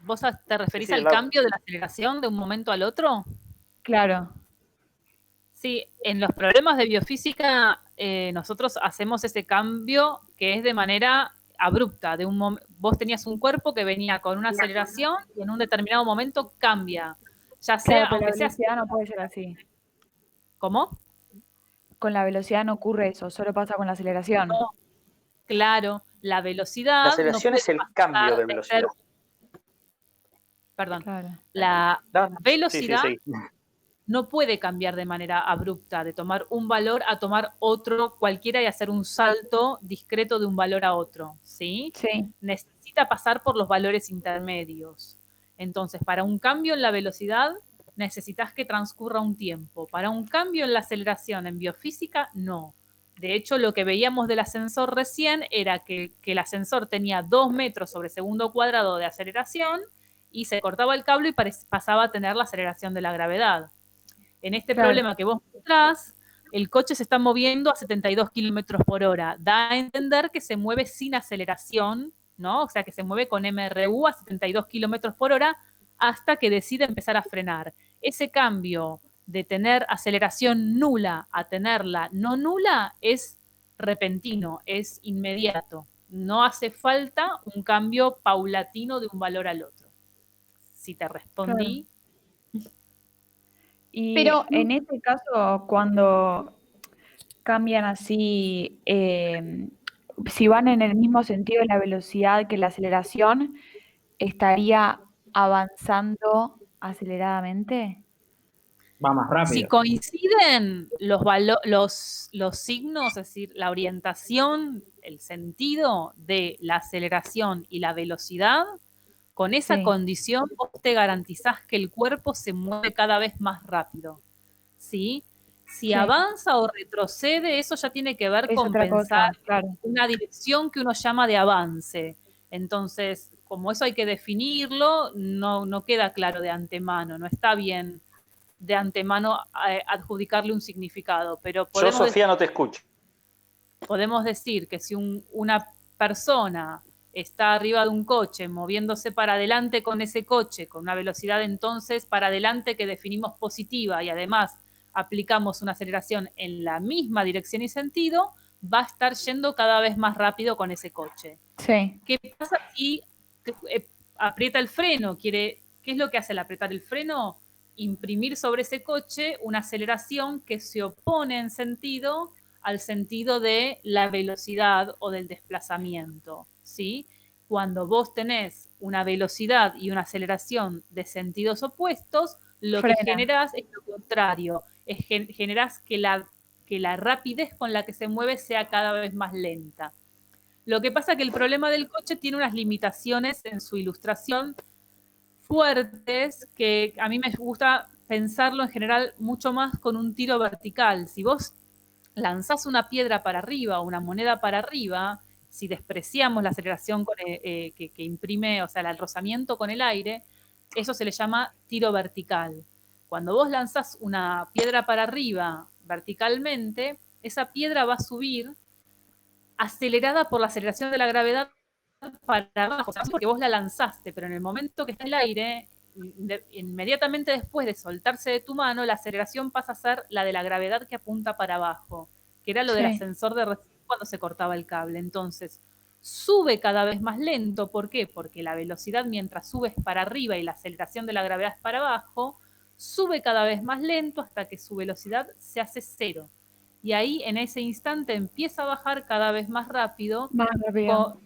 vos te referís sí, al cambio de la aceleración de un momento al otro. Claro, Sí, en los problemas de biofísica nosotros hacemos ese cambio que es de manera abrupta. Vos tenías un cuerpo que venía con una aceleración y en un determinado momento cambia. Ya sea, claro, pero la aunque sea... velocidad no puede ser así. ¿Cómo? Con la velocidad no ocurre eso, solo pasa con la aceleración. No, claro, la la velocidad no aceleración puede es el cambio pasar de de velocidad. perdón, Claro. la No, sí, velocidad sí. no puede cambiar de manera abrupta, de tomar un valor a tomar otro cualquiera y hacer un salto discreto de un valor a otro, ¿sí? Sí, Necesita pasar por los valores intermedios. Entonces, para un cambio en la velocidad, necesitas que transcurra un tiempo. Para un cambio en la aceleración en biofísica, no. De hecho, lo que veíamos del ascensor recién era que el ascensor tenía 2 metros sobre segundo cuadrado de aceleración y se cortaba el cable y pasaba a tener la aceleración de la gravedad. En este claro. problema que vos mostrás, el coche se está moviendo a 72 kilómetros por hora. Da a entender que se mueve sin aceleración, ¿no? O sea, que se mueve con MRU a 72 kilómetros por hora hasta que decide empezar a frenar. Ese cambio de tener aceleración nula a tenerla no nula es repentino, es inmediato. No hace falta un cambio paulatino de un valor al otro. Si te respondí. Y Pero, en este caso, cuando cambian así, si van en el mismo sentido de la velocidad que la aceleración, ¿estaría avanzando aceleradamente? Va más Si rápido. coinciden los signos, es decir, la orientación, el sentido de la aceleración y la velocidad, con esa Sí, condición vos te garantizás que el cuerpo se mueve cada vez más rápido, ¿sí? Si sí, avanza o retrocede, eso ya tiene que ver es con otra pensar cosa, claro. una dirección que uno llama de avance. Entonces, como eso hay que definirlo, no queda claro de antemano, no está bien de antemano adjudicarle un significado, pero Yo, Sofía, no te escucho. podemos decir que si una persona está arriba de un coche moviéndose para adelante con ese coche, con una velocidad entonces para adelante que definimos positiva y además aplicamos una aceleración en la misma dirección y sentido, va a estar yendo cada vez más rápido con ese coche. Sí, ¿Qué pasa si aprieta el freno? ¿Qué es lo que hace al apretar el freno? Imprimir sobre ese coche una aceleración que se opone en sentido al sentido de la velocidad o del desplazamiento, ¿sí? Cuando vos tenés una velocidad y una aceleración de sentidos opuestos, lo que frena. generás es lo contrario, generás que la rapidez con la que se mueve sea cada vez más lenta. Lo que pasa es que el problema del coche tiene unas limitaciones en su ilustración fuertes que a mí me gusta pensarlo en general mucho más con un tiro vertical. Si vos lanzás una piedra para arriba o una moneda para arriba, si despreciamos la aceleración que imprime, o sea, el rozamiento con el aire, eso se le llama tiro vertical. Cuando vos lanzás una piedra para arriba verticalmente, esa piedra va a subir acelerada por la aceleración de la gravedad para abajo, o sea, porque vos la lanzaste, pero en el momento que está en el aire, inmediatamente después de soltarse de tu mano, la aceleración pasa a ser la de la gravedad que apunta para abajo, que era lo del Sí, ascensor de recién cuando se cortaba el cable. Entonces, sube cada vez más lento, ¿por qué? Porque la velocidad mientras subes para arriba y la aceleración de la gravedad es para abajo, sube cada vez más lento hasta que su velocidad se hace cero. Y ahí en ese instante empieza a bajar cada vez más rápido, más rápido.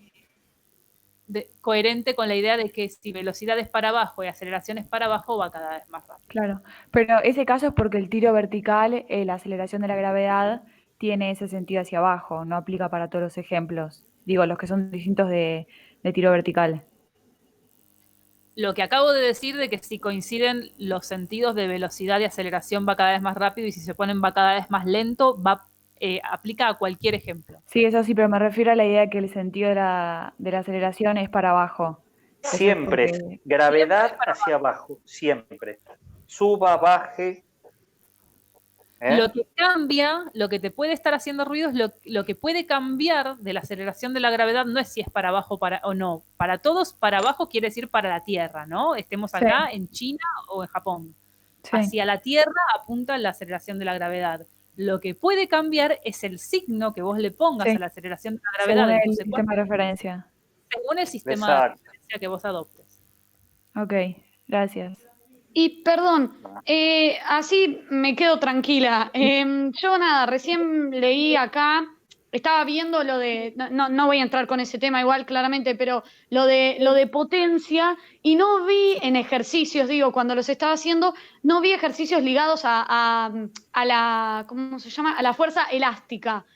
coherente con la idea de que si velocidad es para abajo y aceleración es para abajo, va cada vez más rápido. Claro, pero ese caso es porque el tiro vertical, la aceleración de la gravedad, tiene ese sentido hacia abajo, no aplica para todos los ejemplos. Digo, los que son distintos de tiro vertical. Lo que acabo de decir de que si coinciden los sentidos de velocidad y aceleración va cada vez más rápido y si se ponen va cada vez más lento, aplica a cualquier ejemplo. Sí, eso sí, pero me refiero a la idea que el sentido de la aceleración es para abajo. Siempre, porque... gravedad siempre hacia abajo, siempre. Suba, baje. Lo que cambia, lo que te puede estar haciendo ruido es lo que puede cambiar de la aceleración de la gravedad, no es si es para abajo o no. Para todos, para abajo quiere decir para la Tierra, ¿no? Estemos acá en China o en Japón. Sí. Hacia la Tierra apunta la aceleración de la gravedad. Lo que puede cambiar es el signo que vos le pongas a la aceleración de la gravedad. Según el Entonces, sistema de referencia. Según el sistema de referencia que vos adoptes. Ok, gracias. Y perdón, así me quedo tranquila. Yo nada, recién leí acá, estaba viendo lo de, no voy a entrar con ese tema igual claramente, pero lo de potencia, y no vi en ejercicios, digo, cuando los estaba haciendo, no vi ejercicios ligados a la, ¿cómo se llama? A la fuerza elástica.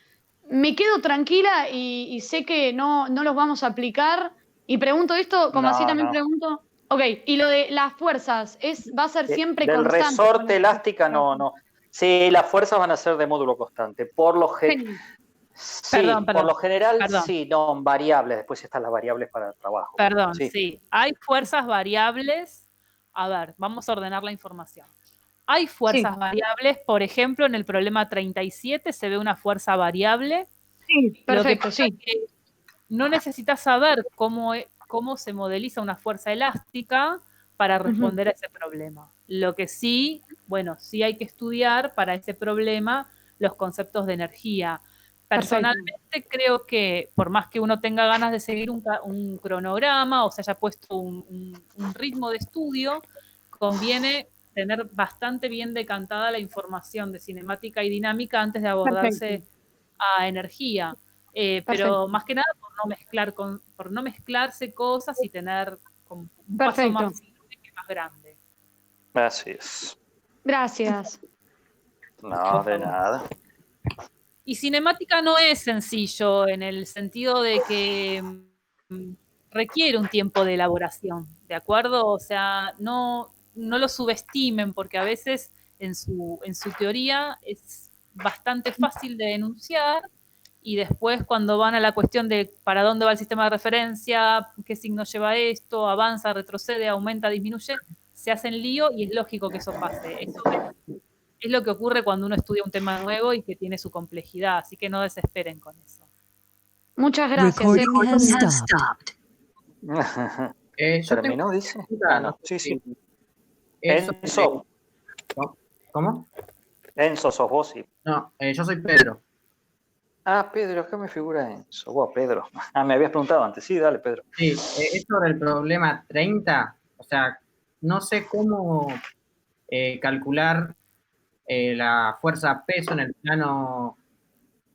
Me quedo tranquila y sé que no los vamos a aplicar. Y pregunto esto, como así también pregunto. Ok, y lo de las fuerzas, ¿va a ser siempre del constante? Del resorte elástica, no. Sí, las fuerzas van a ser de módulo constante. Por lo por lo general, sí, no, variables. Después están las variables para el trabajo. Perdón, sí. Hay fuerzas variables. A ver, vamos a ordenar la información. Hay fuerzas variables, por ejemplo, en el problema 37 se ve una fuerza variable. Sí, perfecto, sí. No necesitas saber cómo se modeliza una fuerza elástica para responder a ese problema. Lo que sí, sí hay que estudiar para ese problema los conceptos de energía. Personalmente creo que por más que uno tenga ganas de seguir un cronograma o se haya puesto un ritmo de estudio, conviene tener bastante bien decantada la información de cinemática y dinámica antes de abordarse a energía. Pero más que nada por no mezclarse cosas y tener como un paso más grande. Así es. Gracias. No, de nada. Y cinemática no es sencillo en el sentido de que requiere un tiempo de elaboración, ¿de acuerdo? O sea, no lo subestimen porque a veces en su teoría es bastante fácil de enunciar y después cuando van a la cuestión de para dónde va el sistema de referencia, qué signo lleva esto, avanza, retrocede, aumenta, disminuye, se hacen lío y es lógico que eso pase. Eso es lo que ocurre cuando uno estudia un tema nuevo y que tiene su complejidad, así que no desesperen con eso. Muchas gracias. ¿Terminó, dice? No. Sí. Enzo. ¿Cómo? Enzo, sos vos, sí. No, yo soy Pedro. Pedro, acá me figura Enzo. Vos, Pedro. Me habías preguntado antes. Sí, dale, Pedro. Sí, es sobre el problema 30. O sea, no sé cómo calcular la fuerza peso en el plano,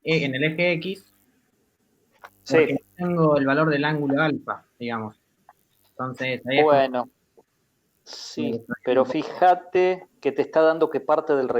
en el eje X. Porque tengo el valor del ángulo alfa, digamos. Entonces, ahí sí, pero fíjate que te está dando que parte del